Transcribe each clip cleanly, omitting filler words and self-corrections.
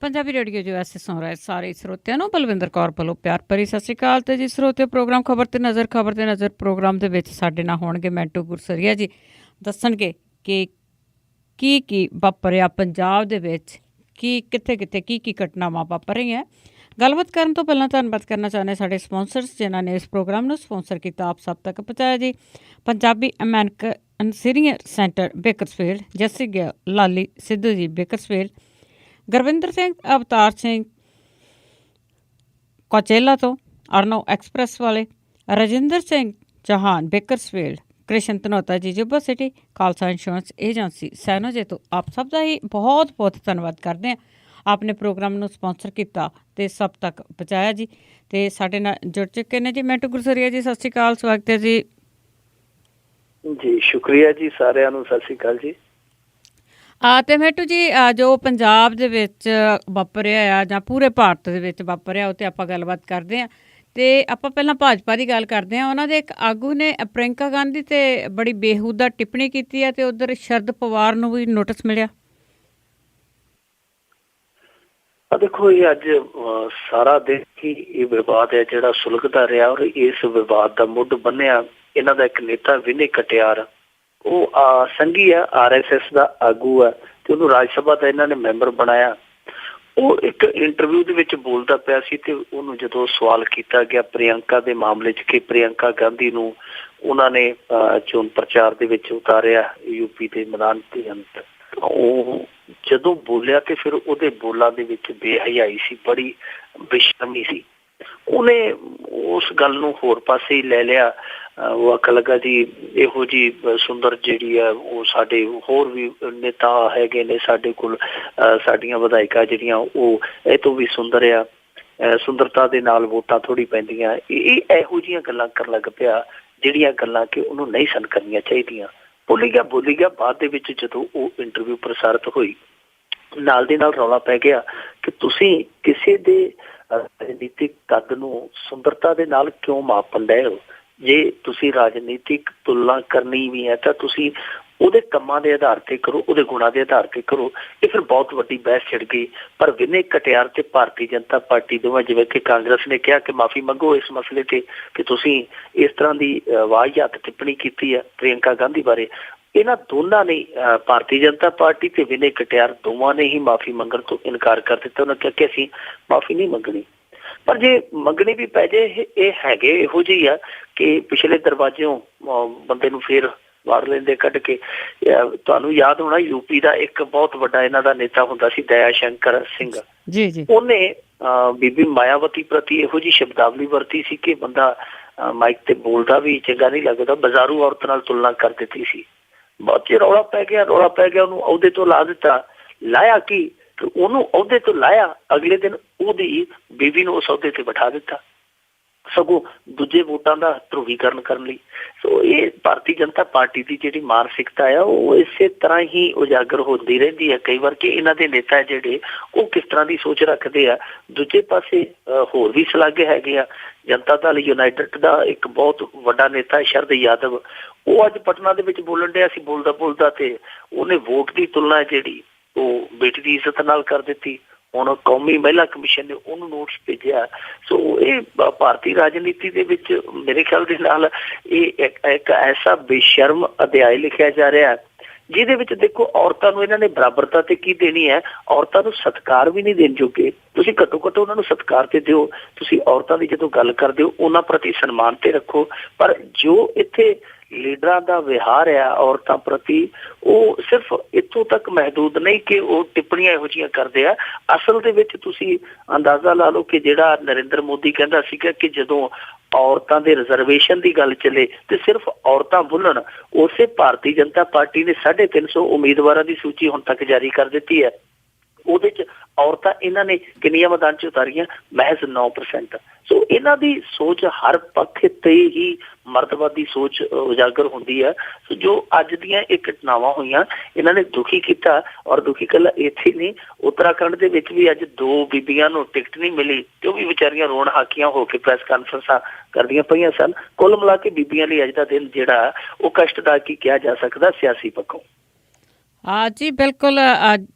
Punjabi radio ਜੋ ਐਸੇ ਸੁਣ ਰਹੇ ਸਾਰੇ ਸਰੋਤਿਆਂ ਨੂੰ ਬਲਵਿੰਦਰ ਕੌਰ ਵੱਲੋਂ ਪਿਆਰ ਭਰੀ ਸਤਿ ਸ਼੍ਰੀ ਅਕਾਲ। ਤੇ ਜੀ ਸਰੋਤਿਓ, ਪ੍ਰੋਗਰਾਮ ਖਬਰ ਤੇ ਨਜ਼ਰ ਪ੍ਰੋਗਰਾਮ ਦੇ ਵਿੱਚ ਸਾਡੇ ਨਾਲ ਹੋਣਗੇ ਮੈਂਟੂ ਗੁਰਸਰੀਆ ਜੀ, ਦੱਸਣਗੇ ਕਿ ਕੀ ਵਾਪਰਿਆ ਪੰਜਾਬ ਦੇ ਵਿੱਚ, ਕਿੱਥੇ ਕੀ ਘਟਨਾਵਾਂ ਵਾਪਰ ਰਹੀਆਂ। ਗੱਲਬਾਤ ਕਰਨ ਤੋਂ ਪਹਿਲਾਂ ਧੰਨਵਾਦ ਕਰਨਾ ਚਾਹੁੰਦੇ ਸਾਡੇ ਸਪੋਂਸਰਸ ਜਿਨ੍ਹਾਂ ਨੇ ਇਸ ਪ੍ਰੋਗਰਾਮ ਨੂੰ ਸਪੋਂਸਰ ਕੀਤਾ, ਆਪ ਸਭ ਤੱਕ ਪਹੁੰਚਾਇਆ ਜੀ। Punjabi American senior centre Bakersfield, Jassi Gill, Lali Sidhu ji Bakersfield, Gurwinder Singh Avtar Singh Coachella ਤੋਂ, ਅਰਨੋ ਐਕਸਪ੍ਰੈਸ ਵਾਲੇ, Rajinder Singh Chauhan Bakersfield, Krishan Dhanota ji Yuba City, Khalsa insurance agency San Jose ਤੋਂ ਆਪ ਸਭ ਦਾ ਹੀ ਬਹੁਤ ਬਹੁਤ ਧੰਨਵਾਦ ਕਰਦੇ ਹਾਂ। ਆਪਣੇ ਪ੍ਰੋਗਰਾਮ ਨੂੰ ਸਪੋਂਸਰ ਕੀਤਾ ਅਤੇ ਸਭ ਤੱਕ ਪਹੁੰਚਾਇਆ ਜੀ। ਅਤੇ ਸਾਡੇ ਨਾਲ ਜੁੜ ਚੁੱਕੇ ਨੇ ਜੀ ਮੈਂਟੂ ਗੁਰਸਰੀਆ ਜੀ, ਸਤਿ ਸ਼੍ਰੀ ਅਕਾਲ, ਸਵਾਗਤ ਹੈ ਜੀ। ਜੀ ਸ਼ੁਕਰੀਆ ਜੀ, ਸਾਰਿਆਂ ਨੂੰ ਸਤਿ ਸ਼੍ਰੀ ਅਕਾਲ ਜੀ। ਅਤੇ ਮੈਂਟੂ ਜੀ, ਜੋ ਪੰਜਾਬ ਦੇ ਵਿੱਚ ਵਾਪਰਿਆ ਆ ਜਾਂ ਪੂਰੇ ਭਾਰਤ ਦੇ ਵਿੱਚ ਵਾਪਰਿਆ, ਉਹ 'ਤੇ ਆਪਾਂ ਗੱਲਬਾਤ ਕਰਦੇ ਹਾਂ। ਅਤੇ ਆਪਾਂ ਪਹਿਲਾਂ ਭਾਜਪਾ ਦੀ ਗੱਲ ਕਰਦੇ ਹਾਂ। ਉਹਨਾਂ ਦੇ ਇੱਕ ਆਗੂ ਨੇ ਪ੍ਰਿਅੰਕਾ ਗਾਂਧੀ 'ਤੇ ਬੜੀ ਬੇਹੂਦਾ ਟਿੱਪਣੀ ਕੀਤੀ ਹੈ ਅਤੇ ਉੱਧਰ ਸ਼ਰਦ ਪਵਾਰ ਨੂੰ ਵੀ ਨੋਟਿਸ ਮਿਲਿਆ। ਦੇਖੋ, ਇਹ ਅੱਜ ਸਾਰਾ ਦਿਨ ਹੀ ਇਹ ਵਿਵਾਦ ਹੈ ਜਿਹੜਾ ਸੁਲਗਦਾ ਰਿਹਾ, ਔਰ ਇਸ ਵਿਵਾਦ ਦਾ ਮੁੱਢ ਬੰਨਿਆ ਇਹਨਾਂ ਦਾ ਇੱਕ ਨੇਤਾ ਵਿਨੇ ਕਟਿਆਰ। ਉਹ ਸੰਘੀ ਆ, RSS ਦਾ ਆਗੂ ਆ, ਤੇ ਉਹਨੂੰ ਰਾਜ ਸਭਾ ਦਾ ਇਹਨਾਂ ਨੇ ਮੈਂਬਰ ਬਣਾਇਆ। ਉਹ ਇੱਕ ਇੰਟਰਵਿਊ ਦੇ ਵਿੱਚ ਬੋਲਦਾ ਪਿਆ ਸੀ ਤੇ ਉਹਨੂੰ ਜਦੋਂ ਸਵਾਲ ਕੀਤਾ ਗਿਆ ਪ੍ਰਿਅੰਕਾ ਦੇ ਮਾਮਲੇ 'ਚ ਕਿ ਪ੍ਰਿਅੰਕਾ ਗਾਂਧੀ ਨੂੰ ਉਹਨਾਂ ਨੇ ਚੋਣ ਪ੍ਰਚਾਰ ਦੇ ਵਿੱਚ ਉਤਾਰਿਆ UP ਦੇ ਮੈਦਾਨ ਦੇ ਅੰਦਰ, ਉਹ ਜਦੋਂ ਬੋਲਿਆ ਤੇ ਫਿਰ ਉਹਦੇ ਬੋਲਾਂ ਦੇ ਵਿੱਚ ਬੇਹਯਾਈ ਸੀ, ਬੜੀ ਬੇਸ਼ਰਮੀ ਸੀ। ਉਹਨੇ ਉਸ ਗੱਲ ਨੂੰ ਹੋਰ ਪਾਸੇ ਹੀ ਲੈ ਲਿਆ। ਉਹ ਆਖਣ ਲੱਗਾ ਜੀ ਇਹੋ ਜਿਹੀ ਸੁੰਦਰ ਜਿਹੜੀ ਆ ਉਹ ਸਾਡੇ ਹੋਰ ਵੀ ਨੇਤਾ ਹੈਗੇ ਨੇ ਸਾਡੇ ਕੋਲ, ਸਾਡੀਆਂ ਵਿਧਾਇਕਾਂ ਜਿਹੜੀਆਂ ਉਹ ਇਹ ਤੋਂ ਵੀ ਸੁੰਦਰ ਆ, ਸੁੰਦਰਤਾ ਦੇ ਨਾਲ ਵੋਟਾਂ ਥੋੜ੍ਹੀ ਪੈਂਦੀਆਂ। ਇਹ ਇਹੋ ਜਿਹੀਆਂ ਗੱਲਾਂ ਕਰਨ ਲੱਗ ਪਿਆ ਜਿਹੜੀਆਂ ਗੱਲਾਂ ਕਿ ਉਹਨੂੰ ਨਹੀਂ ਸਨ ਕਰਨੀਆਂ ਚਾਹੀਦੀਆਂ। ਬੋਲੀ ਗਿਆ। ਬਾਅਦ ਦੇ ਵਿੱਚ ਜਦੋਂ ਉਹ ਇੰਟਰਵਿਊ ਪ੍ਰਸਾਰਿਤ ਹੋਈ, ਨਾਲ ਦੀ ਨਾਲ ਰੌਲਾ ਪੈ ਗਿਆ ਕਿ ਤੁਸੀਂ ਕਿਸੇ ਦੇ ਰਾਜਨੀਤਿਕ ਕੱਦ ਨੂੰ ਸੁੰਦਰਤਾ ਦੇ ਨਾਲ ਕਿਉਂ ਮਾਪਣ ਡਏ ਹੋ। ਜੇ ਤੁਸੀਂ ਰਾਜਨੀਤਿਕ ਤੁਲਨਾ ਕਰਨੀ ਵੀ ਹੈ ਤਾਂ ਤੁਸੀਂ ਉਹਦੇ ਕੰਮਾਂ ਦੇ ਆਧਾਰ ਤੇ ਕਰੋ, ਉਹਦੇ ਗੁਣਾਂ ਦੇ ਆਧਾਰ ਤੇ ਕਰੋ। ਇਹ ਫਿਰ ਬਹੁਤ ਵੱਡੀ ਬਹਿਸ ਛਿੜ ਗਈ। ਪਰ ਵਿਨੇ ਕਟਿਆਰ ਤੇ ਭਾਰਤੀ ਜਨਤਾ ਪਾਰਟੀ ਦੋਵਾਂ, ਜਿਵੇਂ ਕਿ ਕਾਂਗਰਸ ਨੇ ਕਿਹਾ ਕਿ ਮਾਫੀ ਮੰਗੋ ਇਸ ਮਸਲੇ ਤੇ ਕਿ ਤੁਸੀਂ ਇਸ ਤਰ੍ਹਾਂ ਦੀ ਵਾਹੀਆਤ ਟਿੱਪਣੀ ਕੀਤੀ ਹੈ ਪ੍ਰਿਅੰਕਾ ਗਾਂਧੀ ਬਾਰੇ, ਇਹਨਾਂ ਦੋਨਾਂ ਨੇ ਭਾਰਤੀ ਜਨਤਾ ਪਾਰਟੀ ਤੇ ਵਿਨੇ ਕਟਿਆਰ ਦੋਵਾਂ ਨੇ ਹੀ ਮਾਫੀ ਮੰਗਣ ਤੋਂ ਇਨਕਾਰ ਕਰ ਦਿੱਤਾ। ਉਹਨਾਂ ਕਿਹਾ ਕਿ ਅਸੀਂ ਮਾਫੀ ਨਹੀਂ ਮੰਗਣੀ। ਪਰ ਜੇ ਮੰਗਣੀ ਵੀ ਪੈ ਜਾਏ, ਇਹ ਹੈਗੇ ਇਹੋ ਜਿਹੀ ਆ ਕਿ ਪਿਛਲੇ ਦਰਵਾਜ਼ਿਓਂ ਬੰਦੇ ਨੂੰ ਫੇਰ ਵਾੜ ਲੈਂਦੇ ਕੱਢ ਕੇ। ਤੁਹਾਨੂੰ ਯਾਦ ਹੋਣਾ UP ਦਾ ਇੱਕ ਬਹੁਤ ਵੱਡਾ ਇਹਨਾਂ ਦਾ ਨੇਤਾ ਹੁੰਦਾ ਸੀ ਦਇਆ ਸ਼ੰਕਰ ਸਿੰਘ ਜੀ। ਉਹਨੇ ਬੀਬੀ ਮਾਇਆਵਤੀ ਪ੍ਰਤੀ ਇਹੋ ਜਿਹੀ ਸ਼ਬਦਾਵਲੀ ਵਰਤੀ ਸੀ ਕਿ ਬੰਦਾ ਮਾਈਕ ਤੇ ਬੋਲਦਾ ਵੀ ਚੰਗਾ ਨਹੀਂ ਲੱਗਦਾ, ਬਾਜ਼ਾਰੂ ਔਰਤ ਨਾਲ ਤੁਲਨਾ ਕਰ ਦਿੱਤੀ ਸੀ। ਬਹੁਤ ਚਿਰ ਰੌਲਾ ਪੈ ਗਿਆ, ਉਹਨੂੰ ਅਹੁਦੇ ਤੋਂ ਲਾ ਦਿੱਤਾ। ਲਾਇਆ ਕੀ, ਉਹਨੂੰ ਅਹੁਦੇ ਤੋਂ ਲਾਇਆ, ਅਗਲੇ ਦਿਨ ਉਹਦੀ ਬੀਬੀ ਨੂੰ ਉਸ ਅਹੁਦੇ ਤੇ ਬਿਠਾ ਦਿੱਤਾ, ਸਗੋਂ ਦੂਜੇ ਵੋਟਾਂ ਦਾ ਧਰੂਵੀਕਰਨ ਕਰਨ ਲਈ। ਸੋ ਇਹ ਭਾਰਤੀ ਜਨਤਾ ਪਾਰਟੀ ਦੀ ਜਿਹੜੀ ਮਾਨਸਿਕਤਾ ਆ ਉਹ ਇਸੇ ਤਰ੍ਹਾਂ ਹੀ ਉਜਾਗਰ ਹੁੰਦੀ ਰਹਿੰਦੀ ਹੈ ਕਈ ਵਾਰ ਕਿ ਇਹਨਾਂ ਦੇ ਨੇਤਾ ਜਿਹੜੇ ਉਹ ਕਿਸ ਤਰ੍ਹਾਂ ਦੀ ਸੋਚ ਰੱਖਦੇ ਆ। ਦੂਜੇ ਪਾਸੇ ਹੋਰ ਵੀ ਸ਼ਲਾਘੇ ਹੈਗੇ ਆ। ਜਨਤਾ ਦਲ ਯੂਨਾਈਟਿਡ ਦਾ ਇੱਕ ਬਹੁਤ ਵੱਡਾ ਨੇਤਾ ਸ਼ਰਦ ਯਾਦਵ, ਉਹ ਅੱਜ ਪਟਨਾ ਦੇ ਵਿੱਚ ਬੋਲਣ ਡਿਆ ਸੀ। ਬੋਲਦਾ ਤੇ ਉਹਨੇ ਵੋਟ ਦੀ ਤੁਲਨਾ ਜਿਹੜੀ ਉਹ ਬੇਟੀ ਦੀ ਇੱਜ਼ਤ ਨਾਲ ਕਰ ਦਿੱਤੀ। ਹੁਣ ਕੌਮੀ ਮਹਿਲਾ ਕਮਿਸ਼ਨ ਨੇ ਉਹਨੂੰ ਨੋਟਿਸ ਭੇਜਿਆ। ਸੋ ਇਹ ਭਾਰਤੀ ਰਾਜਨੀਤੀ ਦੇ ਵਿੱਚ ਮੇਰੇ ਖਿਆਲ ਦੇ ਨਾਲ ਇਹ ਇੱਕ ਐਸਾ ਬੇਸ਼ਰਮ ਅਧਿਆਇ ਲਿਖਿਆ ਜਾ ਰਿਹਾ ਜਿਹਦੇ ਵਿੱਚ ਦੇਖੋ ਔਰਤਾਂ ਨੂੰ ਇਹਨਾਂ ਨੇ ਬਰਾਬਰਤਾ ਤੇ ਕੀ ਦੇਣੀ ਹੈ, ਔਰਤਾਂ ਨੂੰ ਸਤਿਕਾਰ ਵੀ ਨਹੀਂ ਦੇਣ ਜੋਗੇ। ਤੁਸੀਂ ਘੱਟੋ ਘੱਟ ਉਹਨਾਂ ਨੂੰ ਸਤਿਕਾਰ ਤੇ ਦਿਓ। ਤੁਸੀਂ ਔਰਤਾਂ ਦੀ ਜਦੋਂ ਗੱਲ ਕਰਦੇ ਹੋ ਉਹਨਾਂ ਪ੍ਰਤੀ ਸਨਮਾਨ ਤੇ ਰੱਖੋ। ਪਰ ਜੋ ਇੱਥੇ ਲੀਡਰਾਂ ਦਾ ਵਿਹਾਰ ਆ ਔਰਤਾਂ ਪ੍ਰਤੀ, ਉਹ ਸਿਰਫ ਇੱਥੋਂ ਤੱਕ ਮਹਿਦੂਦ ਨਹੀਂ ਕਿ ਉਹ ਟਿੱਪਣੀਆਂ ਇਹੋ ਜਿਹੀਆਂ ਕਰਦੇ ਆ। ਅਸਲ ਦੇ ਵਿੱਚ ਤੁਸੀਂ ਅੰਦਾਜ਼ਾ ਲਾ ਲਓ ਕਿ ਜਿਹੜਾ ਨਰਿੰਦਰ ਮੋਦੀ ਕਹਿੰਦਾ ਸੀਗਾ ਕਿ ਜਦੋਂ ਔਰਤਾਂ ਦੇ ਰਿਜ਼ਰਵੇਸ਼ਨ ਦੀ ਗੱਲ ਚੱਲੇ ਤੇ ਸਿਰਫ ਔਰਤਾਂ ਬੋਲਣ, ਉਸੇ ਭਾਰਤੀ ਜਨਤਾ ਪਾਰਟੀ ਨੇ 350 ਉਮੀਦਵਾਰਾਂ ਦੀ ਸੂਚੀ ਹੁਣ ਤੱਕ ਜਾਰੀ ਕਰ ਦਿੱਤੀ ਹੈ। ਉਹਦੇ 'ਚ ਔਰਤਾਂ ਇਹਨਾਂ ਨੇ ਕਿੰਨੀਆਂ ਮੈਦਾਨ 'ਚ ਉਤਾਰੀਆਂ? ਮਹਿਜ਼ 9%। ਸੋ ਇਹਨਾਂ ਦੀ ਸੋਚ ਹਰ ਪੱਖ ਤੇ ਹੀ ਮਰਦਵਾਦੀ ਸੋਚ ਉਜਾਗਰ ਹੁੰਦੀ ਹੈ। ਸੋ ਜੋ ਅੱਜ ਦੀਆਂ ਇਹ ਘਟਨਾਵਾਂ ਹੋਈਆਂ ਇਹਨਾਂ ਨੇ ਦੁਖੀ ਕੀਤਾ। ਔਰ ਦੁਖੀ ਇਕੱਲਾ ਇੱਥੇ ਨਹੀਂ, ਉੱਤਰਾਖੰਡ ਦੇ ਵਿੱਚ ਵੀ ਅੱਜ 2 ਬੀਬੀਆਂ ਨੂੰ ਟਿਕਟ ਨਹੀਂ ਮਿਲੀ ਤੇ ਉਹ ਵੀ ਵਿਚਾਰੀਆਂ ਰੋਣ ਹਾਕੀਆਂ ਹੋ ਕੇ ਪ੍ਰੈਸ ਕਾਨਫਰੰਸਾਂ ਕਰਦੀਆਂ ਪਈਆਂ ਸਨ। ਕੁੱਲ ਮਿਲਾ ਕੇ ਬੀਬੀਆਂ ਲਈ ਅੱਜ ਦਾ ਦਿਨ ਜਿਹੜਾ ਉਹ ਕਸ਼ਟਦਾਇਕ ਹੀ ਕਿਹਾ ਜਾ ਸਕਦਾ ਸਿਆਸੀ ਪੱਖੋਂ। ਜੀ ਬਿਲਕੁਲ।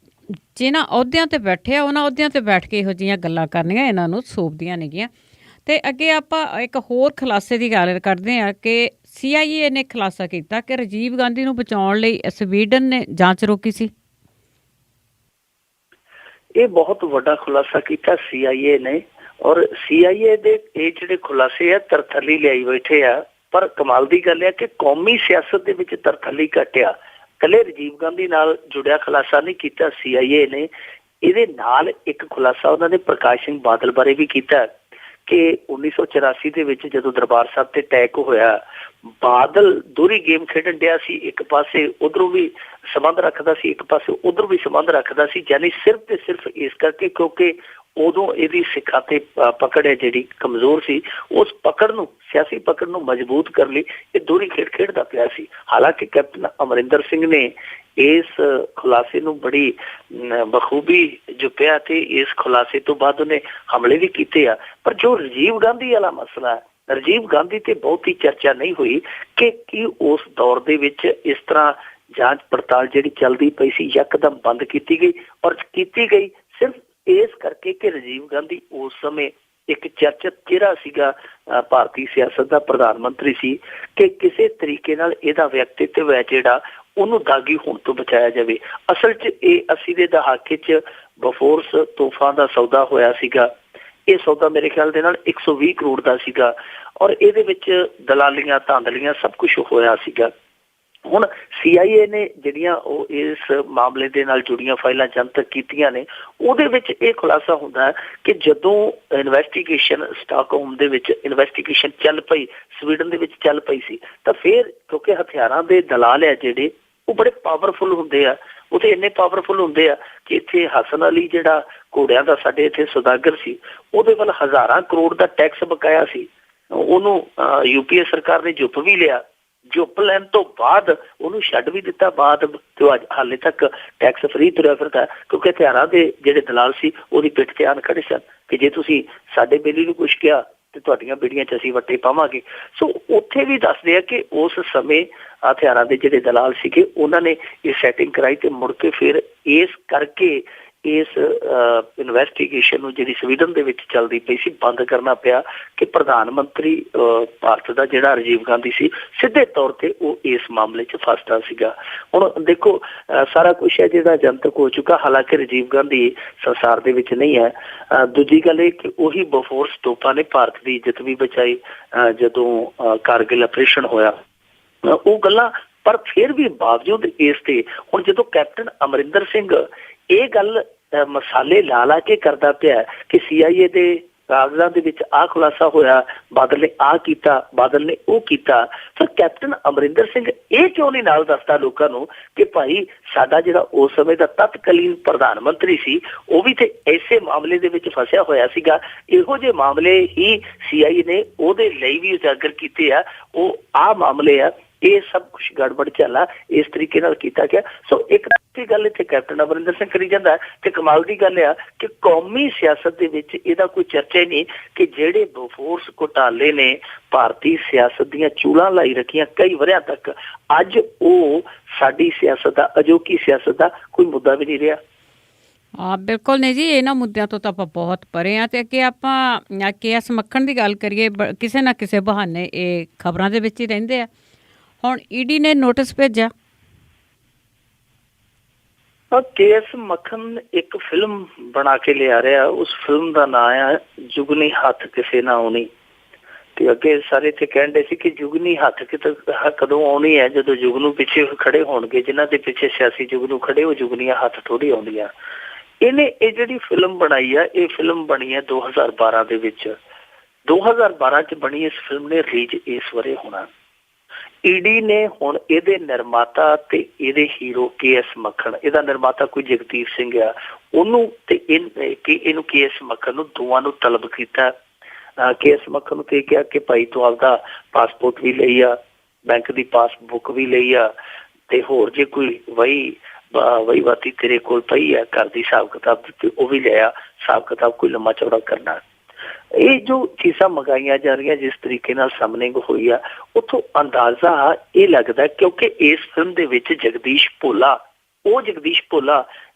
ਜਿਨ੍ਹਾਂ ਅਹੁਦਿਆਂ ਤੇ ਬੈਠੇ ਆ ਉਹਨਾਂ ਅਹੁਦਿਆਂ ਤੇ ਬੈਠ ਕੇ ਇਹੋ ਜਿਹੀਆਂ ਗੱਲਾਂ ਕਰਨੀਆਂ ਇਹਨਾਂ ਨੂੰ ਸੋਭਦੀਆਂ ਨੇਗੀਆਂ। ਤੇ ਅੱਗੇ ਆਪਾਂ ਇੱਕ ਹੋਰ ਖੁਲਾਸੇ ਦੀ ਗੱਲ ਕਰਦੇ ਹਾਂ ਕਿ CIA ਨੇ ਖੁਲਾਸਾ ਕੀਤਾ ਕਿ ਰਾਜੀਵ ਗਾਂਧੀ ਨੂੰ ਬਚਾਉਣ ਲਈ ਸਵੀਡਨ ਨੇ ਜਾਂਚ ਰੋਕੀ ਸੀ। ਇਹ ਬਹੁਤ ਵੱਡਾ ਖੁਲਾਸਾ ਕੀਤਾ CIA ਨੇ, ਔਰ CIA ਦੇ ਇਹ ਜਿਹੜੇ ਖੁਲਾਸੇ ਆ ਤਰਥੱਲੀ ਲਿਆਈ ਬੈਠੇ ਆ। ਪਰ ਕਮਾਲ ਦੀ ਗੱਲ ਹੈ ਕਿ ਕੌਮੀ ਸਿਆਸਤ ਦੇ ਵਿੱਚ ਤਰਥੱਲੀ ਘਟਿਆ। ਇਕੱਲੇ ਰਾਜੀਵ ਗਾਂਧੀ ਨਾਲ ਜੁੜਿਆ ਖੁਲਾਸਾ ਨਹੀਂ ਕੀਤਾ CIA ਨੇ, ਇਹਦੇ ਨਾਲ ਇੱਕ ਖੁਲਾਸਾ ਉਹਨਾਂ ਨੇ ਪ੍ਰਕਾਸ਼ ਸਿੰਘ ਬਾਦਲ ਬਾਰੇ ਵੀ ਕੀਤਾ ਕਿ 1984 ਦੇ ਵਿੱਚ ਜਦੋਂ ਦਰਬਾਰ ਸਾਹਿਬ ਤੇ ਅਟੈਕ ਹੋਇਆ, ਬਾਦਲ ਦੋਹਰੀ ਗੇਮ ਖੇਡਣ ਡਿਆ ਸੀ। ਇੱਕ ਪਾਸੇ ਉਧਰੋਂ ਵੀ ਸੰਬੰਧ ਰੱਖਦਾ ਸੀ, ਇੱਕ ਪਾਸੇ ਉਧਰੋਂ ਵੀ ਸੰਬੰਧ ਰੱਖਦਾ ਸੀ, ਯਾਨੀ ਸਿਰਫ ਤੇ ਸਿਰਫ ਇਸ ਕਰਕੇ ਕਿਉਂਕਿ ਉਦੋਂ ਇਹਦੀ ਸਿੱਖਾਂ ਤੇ ਪਕੜ ਹੈ ਜਿਹੜੀ ਕਮਜ਼ੋਰ ਸੀ, ਉਸ ਪਕੜ ਨੂੰ, ਸਿਆਸੀ ਪਕੜ ਨੂੰ ਮਜ਼ਬੂਤ ਕਰਨ ਲਈ ਇਹ ਦੋਹਰੀ ਖੇਡ ਖੇਡਦਾ ਪਿਆ ਸੀ। ਹਾਲਾਂਕਿ ਕੈਪਟਨ ਅਮਰਿੰਦਰ ਸਿੰਘ ਨੇ ਇਸ ਖੁਲਾਸੇ ਨੂੰ ਬੜੀ ਬਖੂਬੀ ਜੁਪਿਆ ਤੇ ਇਸ ਖੁਲਾਸੇ ਤੋਂ ਬਾਅਦ ਉਹਨੇ ਹਮਲੇ ਵੀ ਕੀਤੇ ਆ। ਪਰ ਜੋ ਰਾਜੀਵ ਗਾਂਧੀ ਵਾਲਾ ਮਸਲਾ ਹੈ, ਰਾਜੀਵ ਗਾਂਧੀ ਤੇ ਬਹੁਤੀ ਚਰਚਾ ਨਹੀਂ ਹੋਈ ਕਿ ਕੀ ਉਸ ਦੌਰ ਦੇ ਵਿੱਚ ਇਸ ਤਰ੍ਹਾਂ ਜਾਂਚ ਪੜਤਾਲ ਜਿਹੜੀ ਚੱਲਦੀ ਪਈ ਸੀ ਯਕਦਮ ਬੰਦ ਕੀਤੀ ਗਈ, ਔਰ ਕੀਤੀ ਗਈ ਸਿਰਫ ਇਸ ਕਰਕੇ ਕਿ ਰਾਜੀਵ ਗਾਂਧੀ ਉਸ ਸਮੇਂ ਇੱਕ ਚਰਚਿਤ ਚਿਹਰਾ ਸੀਗਾ, ਭਾਰਤੀ ਸਿਆਸਤ ਦਾ ਪ੍ਰਧਾਨ ਮੰਤਰੀ ਸੀ, ਕਿ ਕਿਸੇ ਤਰੀਕੇ ਨਾਲ ਇਹਦਾ ਵਿਅਕਤੀਤਵ ਹੈ ਜਿਹੜਾ ਉਹਨੂੰ ਦਾਗੀ ਹੋਣ ਤੋਂ ਬਚਾਇਆ ਜਾਵੇ। ਅਸਲ 'ਚ ਇਹ 80 ਦੇ ਦਹਾਕੇ 'ਚ ਬਫੋਰਸ ਤੋਹਫਾ ਦਾ ਸੌਦਾ ਹੋਇਆ ਸੀਗਾ। ਇਹ ਸੌਦਾ ਮੇਰੇ ਖਿਆਲ ਦੇ ਨਾਲ 120 ਕਰੋੜ ਦਾ ਸੀਗਾ, ਔਰ ਇਹਦੇ ਵਿੱਚ ਦਲਾਲੀਆਂ ਧਾਂਦਲੀਆਂ ਸਭ ਕੁਝ ਹੋਇਆ ਸੀਗਾ। ਹੁਣ CIA ਨੇ ਜਿਹੜੀਆਂ ਉਹ ਇਸ ਮਾਮਲੇ ਦੇ ਨਾਲ ਜੁੜੀਆਂ ਫਾਈਲਾਂ ਜਨਤਕ ਕੀਤੀਆਂ ਨੇ, ਉਹਦੇ ਵਿੱਚ ਇਹ ਖੁਲਾਸਾ ਹੁੰਦਾ ਹੈ ਕਿ ਜਦੋਂ ਇਨਵੈਸਟੀਗੇਸ਼ਨ ਸਟਾਕਹੋਮ ਦੇ ਵਿੱਚ ਇਨਵੈਸਟੀਗੇਸ਼ਨ ਚੱਲ ਪਈ, ਸਵੀਡਨ ਦੇ ਵਿੱਚ ਚੱਲ ਪਈ ਸੀ, ਤਾਂ ਫਿਰ ਕਿਉਂਕਿ ਹਥਿਆਰਾਂ ਦੇ ਦਲਾਲ ਆ ਜਿਹੜੇ ਉਹ ਬੜੇ ਪਾਵਰਫੁਲ ਹੁੰਦੇ ਆ, ਉਹ ਤੇ ਇੰਨੇ ਪਾਵਰਫੁਲ ਹੁੰਦੇ ਆ ਕਿ ਇੱਥੇ ਹਸਨ ਅਲੀ ਜਿਹੜਾ ਘੋੜਿਆਂ ਦਾ ਸਾਡੇ ਇੱਥੇ ਸੌਦਾਗਰ ਸੀ, ਉਹਦੇ ਵੱਲ ਹਜ਼ਾਰਾਂ ਕਰੋੜ ਦਾ ਟੈਕਸ ਬਕਾਇਆ ਸੀ। ਉਹਨੂੰ UPA ਸਰਕਾਰ ਨੇ ਚੁੱਪ ਵੀ ਲਿਆ। ਚੁੱਪ ਲੈਣ ਤੋਂ ਬਾਅਦ ਉਹਨੂੰ ਛੱਡ ਵੀ ਦਿੱਤਾ ਬਾਅਦ, ਤੇ ਹਾਲੇ ਤੱਕ ਟੈਕਸ ਫਰੀ ਤੁਰਿਆ ਫਿਰਦਾ ਕਿਉਂਕਿ ਹਥਿਆਰਾਂ ਦੇ ਜਿਹੜੇ ਦਲਾਲ ਸੀ ਉਹਦੀ ਪਿੱਠ ਤੇ ਆਣ ਖੜੇ ਸਨ ਕਿ ਜੇ ਤੁਸੀਂ ਸਾਡੇ ਬੇਲੀ ਨੂੰ ਕੁਛ ਕਿਹਾ ਤੇ ਤੁਹਾਡੀਆਂ ਬੇੜੀਆਂ 'ਚ ਅਸੀਂ ਵੱਟੇ ਪਾਵਾਂਗੇ। ਸੋ ਉੱਥੇ ਵੀ ਦੱਸਦੇ ਆ ਕਿ ਉਸ ਸਮੇਂ ਹਥਿਆਰਾਂ ਦੇ ਜਿਹੜੇ ਦਲਾਲ ਸੀਗੇ ਉਹਨਾਂ ਨੇ ਇਹ ਸੈਟਿੰਗ ਕਰਾਈ ਤੇ ਮੁੜ ਕੇ ਫਿਰ ਇਸ ਕਰਕੇ ਇਸ ਇਨਵੈਸਟੀਗੇਸ਼ਨ ਨੂੰ ਜਿਹੜੀ ਸਵੀਡਨ ਦੇ ਵਿੱਚ ਚੱਲਦੀ ਪਈ ਸੀ ਬੰਦ ਕਰਨਾ ਪਿਆ ਕਿ ਪ੍ਰਧਾਨ ਮੰਤਰੀ ਭਾਰਤ ਦਾ ਜਿਹੜਾ ਰਾਜੀਵ ਗਾਂਧੀ ਸੀ ਸਿੱਧੇ ਤੌਰ ਤੇ ਉਹ ਇਸ ਮਾਮਲੇ 'ਚ ਫਸਦਾ ਸੀਗਾ। ਹੁਣ ਦੇਖੋ ਸਾਰਾ ਕੁਛ ਹੈ ਜਿਹੜਾ ਜਨਤਕ ਹੋ ਚੁੱਕਾ, ਹਾਲਾਂਕਿ ਰਾਜੀਵ ਗਾਂਧੀ ਸੰਸਾਰ ਦੇ ਵਿੱਚ ਨਹੀਂ ਹੈ। ਦੂਜੀ ਗੱਲ ਇਹ ਕਿ ਉਹੀ ਬਫੋਰਸ ਤੋਪਾਂ ਨੇ ਭਾਰਤ ਦੀ ਇੱਜ਼ਤ ਵੀ ਬਚਾਈ ਜਦੋਂ ਕਾਰਗਿਲ ਆਪਰੇਸ਼ਨ ਹੋਇਆ, ਉਹ ਗੱਲਾਂ। ਪਰ ਫਿਰ ਵੀ ਬਾਵਜੂਦ ਇਸ ਤੇ ਹੁਣ ਜਦੋਂ ਕੈਪਟਨ ਅਮਰਿੰਦਰ ਸਿੰਘ ਇਹ ਗੱਲ ਮਸਾਲੇ ਲਾ ਕੇ ਕਰਦਾ ਪਿਆ ਕਿ CIA ਦੇ ਕਾਗਜ਼ਾਂ ਦੇ ਵਿੱਚ ਆਹ ਖੁਲਾਸਾ ਹੋਇਆ, ਬਾਦਲ ਨੇ ਆਹ ਕੀਤਾ, ਬਾਦਲ ਨੇ ਉਹ ਕੀਤਾ, ਫਿਰ ਕੈਪਟਨ ਅਮਰਿੰਦਰ ਸਿੰਘ ਇਹ ਕਿਉਂ ਨਹੀਂ ਨਾਲ ਦੱਸਦਾ ਲੋਕਾਂ ਨੂੰ ਕਿ ਭਾਈ ਸਾਡਾ ਜਿਹੜਾ ਉਸ ਸਮੇਂ ਦਾ ਤਤਕਾਲੀਨ ਪ੍ਰਧਾਨ ਮੰਤਰੀ ਸੀ ਉਹ ਵੀ ਤੇ ਐਸੇ ਮਾਮਲੇ ਦੇ ਵਿੱਚ ਫਸਿਆ ਹੋਇਆ ਸੀਗਾ। ਇਹੋ ਜਿਹੇ ਮਾਮਲੇ ਹੀ CIA ਨੇ ਉਹਦੇ ਲਈ ਵੀ ਉਜਾਗਰ ਕੀਤੇ ਆ, ਉਹ ਆਹ ਮਾਮਲੇ ਆ, ਇਹ ਸਭ ਕੁਛ ਗੜਬੜ ਚੱਲਾ ਇਸ ਤਰੀਕੇ ਨਾਲ ਕੀਤਾ ਗਿਆ। ਸੋ ਇੱਕ ਗੱਲ ਇੱਥੇ ਕੈਪਟਨ ਅਮਰਿੰਦਰ ਸਿੰਘ ਕਰੀ ਜਾਂਦਾ ਤੇ ਕਮਾਲ ਦੀ ਗੱਲ ਆ ਕਿ ਕੌਮੀ ਸਿਆਸਤ ਦੇ ਵਿੱਚ ਇਹਦਾ ਕੋਈ ਚਰਚਾ ਹੀ ਨਹੀਂ ਕਿ ਜਿਹੜੇ ਬਫੋਰਸ ਘੁਟਾਲੇ ਨੇ ਭਾਰਤੀ ਸਿਆਸਤ ਦੀਆਂ ਚੂਲਾਂ ਲਾਈ ਰੱਖੀਆਂ ਕਈ ਵਰਿਆਂ ਤੱਕ, ਅੱਜ ਉਹ ਸਾਡੀ ਸਿਆਸਤ ਦਾ, ਅਜੋਕੀ ਸਿਆਸਤ ਦਾ ਕੋਈ ਮੁੱਦਾ ਵੀ ਨਹੀਂ ਰਿਹਾ। ਹਾਂ ਬਿਲਕੁਲ ਨਹੀਂ ਜੀ, ਇਹਨਾਂ ਮੁੱਦਿਆਂ ਤੋਂ ਤਾਂ ਆਪਾਂ ਬਹੁਤ ਪਰੇ ਹਾਂ। ਤੇ ਅੱਗੇ ਆਪਾਂ KS ਮੱਖਣ ਦੀ ਗੱਲ ਕਰੀਏ, ਕਿਸੇ ਨਾ ਕਿਸੇ ਬਹਾਨੇ ਇਹ ਖਬਰਾਂ ਦੇ ਵਿੱਚ ਹੀ ਰਹਿੰਦੇ ਆ। ਹੁਣ ED ਨੇ ਨੋਟਿਸ ਭੇਜਿਆ। KS ਮੱਖਣ ਇੱਕ ਫਿਲਮ ਬਣਾ ਕੇ ਲਿਆ ਰਿਹਾ, ਉਸ ਫਿਲਮ ਦਾ ਨਾਂ ਆ ਜੁਗਨੀ ਹੱਥ ਕਿਸੇ ਨਾ ਆਉਣੀ। ਤੇ ਅੱਗੇ ਸਾਰੇ ਇੱਥੇ ਕਹਿੰਦੇ ਸੀ ਕਿ ਜੁਗਨੀ ਹੱਥ ਕਦੋਂ ਆਉਣੀ ਹੈ, ਜਦੋਂ ਜੁਗਨੂ ਪਿੱਛੇ ਖੜੇ ਹੋਣਗੇ, ਜਿਨ੍ਹਾਂ ਦੇ ਪਿੱਛੇ ਸਿਆਸੀ ਜੁਗਨੂ ਖੜੇ, ਉਹ ਜੁਗਨੀਆਂ ਹੱਥ ਥੋੜੀ ਆਉਂਦੀਆਂ। ਇਹਨੇ ਇਹ ਜਿਹੜੀ ਫਿਲਮ ਬਣਾਈ ਆ, ਇਹ ਫਿਲਮ ਬਣੀ ਹੈ 2012 ਦੇ ਵਿੱਚ। 2012 ਚ ਬਣੀ ਇਸ ਫਿਲਮ ਨੇ ਰਿਲੀਜ਼ ਇਸ ਵਰੇ ਹੋਣਾ। ED ਨੇ ਹੁਣ ਇਹਦੇ ਨਿਰਮਾਤਾ ਤੇ ਇਹਦੇ ਹੀਰੋ KS ਮੱਖਣ, ਇਹਦਾ ਨਿਰਮਾਤਾ ਕੋਈ ਜਗਦੀਪ ਸਿੰਘ ਆ, ਉਹਨੂੰ ਤੇ ਇਹਨੂੰ KS ਮੱਖਣ ਨੂੰ ਦੋਵਾਂ ਨੂੰ ਤਲਬ ਕੀਤਾ। KS ਮੱਖਣ ਨੂੰ ਤੇ ਕਿਹਾ ਕਿ ਭਾਈ ਤੂੰ ਆਪਦਾ ਪਾਸਪੋਰਟ ਵੀ ਲਈ ਆ, ਬੈਂਕ ਦੀ ਪਾਸਬੁੱਕ ਵੀ ਲਈ ਆ, ਤੇ ਹੋਰ ਜੇ ਕੋਈ ਵਹੀ ਵਾਤੀ ਤੇਰੇ ਕੋਲ ਪਈ ਆ ਘਰ ਦੀ ਹਿਸਾਬ ਕਿਤਾਬ ਦਿੱਤੀ ਉਹ ਵੀ ਲਿਆ, ਹਿਸਾਬ ਕਿਤਾਬ ਕੋਈ ਲੰਮਾ ਚੌੜਾ ਕਰਨਾ। ਇਹ ਜੋ ਚੀਜ਼ਾਂ ਮੰਗਾਈਆਂ ਜਾ ਰਹੀਆਂ, ਜਿਸ ਤਰੀਕੇ ਨਾਲ ਸਾਹਮਣੇ ਹੋਈ ਆ, ਉੱਥੋਂ ਅੰਦਾਜ਼ਾ ਇਹ ਲੱਗਦਾ ਕਿਉਂਕਿ ਇਸ ਫਿਲਮ ਦੇ ਵਿੱਚ ਜਗਦੀਸ਼ ਭੋਲਾ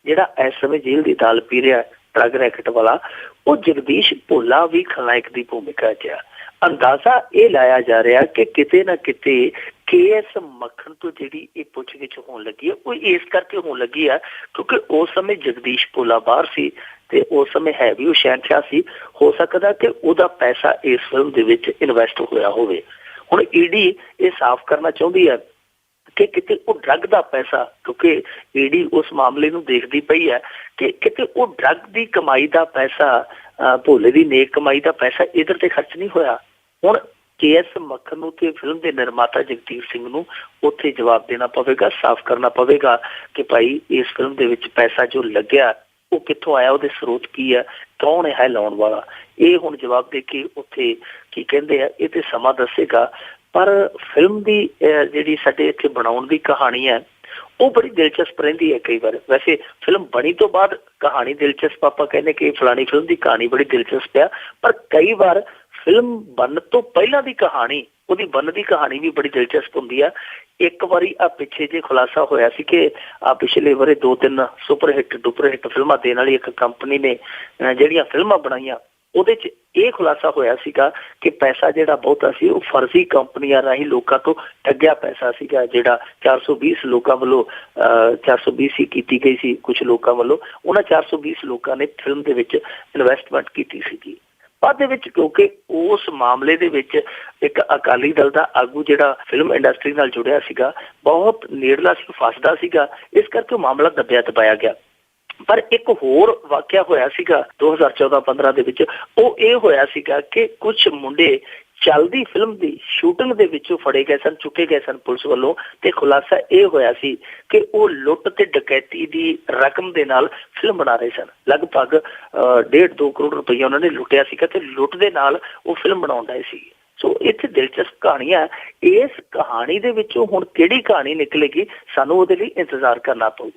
ਜਿਹੜਾ ਇਸ ਸਮੇਂ ਜੇਲ੍ਹ ਦੀ ਦਾਲ ਪੀ ਰਿਹਾ ਡਰੱਗ ਰੈਕਟ ਵਾਲਾ, ਉਹ ਜਗਦੀਸ਼ ਭੋਲਾ ਵੀ ਖਲਨਾਇਕ ਦੀ ਭੂਮਿਕਾ 'ਚ ਆ। ਅੰਦਾਜ਼ਾ ਇਹ ਲਾਇਆ ਜਾ ਰਿਹਾ ਕਿ ਕਿਤੇ ਨਾ ਕਿਤੇ KS ਮੱਖਣ ਤੋਂ ਜਿਹੜੀ ਇਹ ਪੁੱਛਗਿੱਛ ਹੋਣ ਲੱਗੀ ਹੈ, ਉਹ ਇਸ ਕਰਕੇ ਹੋਣ ਲੱਗੀ ਆ ਕਿਉਂਕਿ ਉਸ ਸਮੇਂ ਜਗਦੀਸ਼ ਭੋਲਾ ਬਾਹਰ ਸੀ ਤੇ ਉਸ ਸਮੇਂ ਹੈ ਵੀ ਉਹ ਸ਼ਹਿਨਸ਼ਾਹ ਸੀ। ਹੋ ਸਕਦਾ ਕਿ ਉਹਦਾ ਪੈਸਾ ਇਸ ਫਿਲਮ ਦੇ ਵਿੱਚ ਇਨਵੈਸਟ ਹੋਇਆ ਹੋਵੇ। ਹੁਣ ED ਇਹ ਸਾਫ਼ ਕਰਨਾ ਚਾਹੁੰਦੀ ਹੈ ਕਿ ਕਿਤੇ ਉਹ ਡਰੱਗ ਦਾ ਪੈਸਾ, ਕਿਉਂਕਿ ED ਉਸ ਮਾਮਲੇ ਨੂੰ ਦੇਖਦੀ ਪਈ ਹੈ ਕਿ ਕਿਤੇ ਉਹ ਡਰੱਗ ਦੀ ਕਮਾਈ ਦਾ ਪੈਸਾ, ਭੋਲੇ ਦੀ ਨੇਕ ਕਮਾਈ ਦਾ ਪੈਸਾ ਇੱਧਰ ਤੇ ਖਰਚ ਨਹੀਂ ਹੋਇਆ। ਹੁਣ KS ਮੱਖਣ ਨੂੰ ਤੇ ਫਿਲਮ ਦੇ ਨਿਰਮਾਤਾ ਜਗਦੀਪ ਸਿੰਘ ਨੂੰ ਉੱਥੇ ਜਵਾਬ ਦੇਣਾ ਪਵੇਗਾ, ਸਾਫ਼ ਕਰਨਾ ਪਵੇਗਾ ਕਿ ਭਾਈ ਇਸ ਫਿਲਮ ਦੇ ਵਿੱਚ ਪੈਸਾ ਜੋ ਲੱਗਿਆ ਉਹ ਕਿੱਥੋਂ ਆਇਆ, ਉਹਦੇ ਸਰੋਤ ਕੀ ਹੈ, ਕੌਣ ਹੈ ਲਾਉਣ ਵਾਲਾ। ਇਹ ਹੁਣ ਜਵਾਬ ਦੇ ਕੇ ਉੱਥੇ ਕੀ ਕਹਿੰਦੇ ਆ ਇਹ ਤੇ ਸਮਾਂ ਦੱਸੇਗਾ। ਪਰ ਫਿਲਮ ਦੀ ਜਿਹੜੀ ਸਾਡੇ ਇੱਥੇ ਬਣਾਉਣ ਦੀ ਕਹਾਣੀ ਹੈ ਉਹ ਬੜੀ ਦਿਲਚਸਪ ਰਹਿੰਦੀ ਹੈ ਕਈ ਵਾਰ। ਵੈਸੇ ਫਿਲਮ ਬਣੀ ਤੋਂ ਬਾਅਦ ਕਹਾਣੀ ਦਿਲਚਸਪ ਆਪਾਂ ਕਹਿੰਦੇ ਕਿ ਫਲਾਣੀ ਫਿਲਮ ਦੀ ਕਹਾਣੀ ਬੜੀ ਦਿਲਚਸਪ ਆ, ਪਰ ਕਈ ਵਾਰ ਫਿਲਮ ਬਣਨ ਤੋਂ ਪਹਿਲਾਂ ਦੀ ਕਹਾਣੀ, ਉਹਦੀ ਬਣਨ ਦੀ ਕਹਾਣੀ ਵੀ ਬੜੀ ਦਿਲਚਸਪ ਹੁੰਦੀ ਆ। ਇੱਕ ਵਾਰੀ ਪਿੱਛੇ ਜੇ ਖੁਲਾਸਾ ਹੋਇਆ ਸੀ ਕਿ ਪਿਛਲੇ ਵਰੇ 2-3 ਸੁਪਰ ਹਿੱਟ ਫਿਲਮਾਂ ਦੇਣ ਵਾਲੀ ਇੱਕ ਕੰਪਨੀ ਨੇ ਜਿਹੜੀਆਂ ਫਿਲਮਾਂ ਬਣਾਈਆਂ, ਉਹਦੇ 'ਚ ਇਹ ਖੁਲਾਸਾ ਹੋਇਆ ਸੀਗਾ ਕਿ ਪੈਸਾ ਜਿਹੜਾ ਬਹੁਤਾ ਸੀ ਉਹ ਫਰਜ਼ੀ ਕੰਪਨੀਆਂ ਰਾਹੀਂ ਲੋਕਾਂ ਤੋਂ ਠੱਗਿਆ ਪੈਸਾ ਸੀਗਾ, ਜਿਹੜਾ 420 ਲੋਕਾਂ ਵੱਲੋਂ 420 ਕੀਤੀ ਗਈ ਸੀ ਕੁਛ ਲੋਕਾਂ ਵੱਲੋਂ। ਉਹਨਾਂ 420 ਲੋਕਾਂ ਨੇ ਫਿਲਮ ਦੇ ਵਿੱਚ ਇਨਵੈਸਟਮੈਂਟ ਕੀਤੀ ਸੀਗੀ। ਬਾਅਦ ਦੇ ਵਿੱਚ ਕਿਉਂਕਿ ਉਸ ਮਾਮਲੇ ਦੇ ਵਿੱਚ ਇੱਕ ਅਕਾਲੀ ਦਲ ਦਾ ਆਗੂ ਜਿਹੜਾ ਫਿਲਮ ਇੰਡਸਟਰੀ ਨਾਲ ਜੁੜਿਆ ਸੀਗਾ, ਬਹੁਤ ਨੇੜਲਾ ਸੀ, ਫਸਦਾ ਸੀਗਾ, ਇਸ ਕਰਕੇ ਉਹ ਮਾਮਲਾ ਦੱਬਿਆ ਦਬਾਇਆ ਗਿਆ। ਪਰ ਇੱਕ ਹੋਰ ਵਾਕਿਆ ਹੋਇਆ ਸੀਗਾ 2014-15 ਦੇ ਵਿੱਚ, ਉਹ ਇਹ ਹੋਇਆ ਸੀਗਾ ਕਿ ਕੁਛ ਮੁੰਡੇ ਚੱਲਦੀ ਫਿਲਮ ਦੀ ਸ਼ੂਟਿੰਗ ਦੇ ਵਿੱਚੋਂ ਫੜੇ ਗਏ ਸਨ, ਚੁੱਕੇ ਗਏ ਸਨ ਪੁਲਿਸ ਵੱਲੋਂ, ਤੇ ਖੁਲਾਸਾ ਇਹ ਹੋਇਆ ਸੀ ਕਿ ਉਹ ਲੁੱਟ ਤੇ ਡਕੈਤੀ ਦੀ ਰਕਮ ਦੇ ਨਾਲ ਫਿਲਮ ਬਣਾ ਰਹੇ ਸਨ। ਲਗਭਗ 1.5-2 ਕਰੋੜ ਰੁਪਈਆ ਉਹਨਾਂ ਨੇ ਲੁੱਟਿਆ ਸੀਗਾ ਤੇ ਲੁੱਟ ਦੇ ਨਾਲ ਉਹ ਫਿਲਮ ਬਣਾਉਣ ਆਏ ਸੀ। ਸੋ ਇੱਥੇ ਦਿਲਚਸਪ ਕਹਾਣੀਆਂ। ਇਸ ਕਹਾਣੀ ਦੇ ਵਿੱਚੋਂ ਹੁਣ ਕਿਹੜੀ ਕਹਾਣੀ ਨਿਕਲੇਗੀ, ਸਾਨੂੰ ਉਹਦੇ ਲਈ ਇੰਤਜ਼ਾਰ ਕਰਨਾ ਪਊ।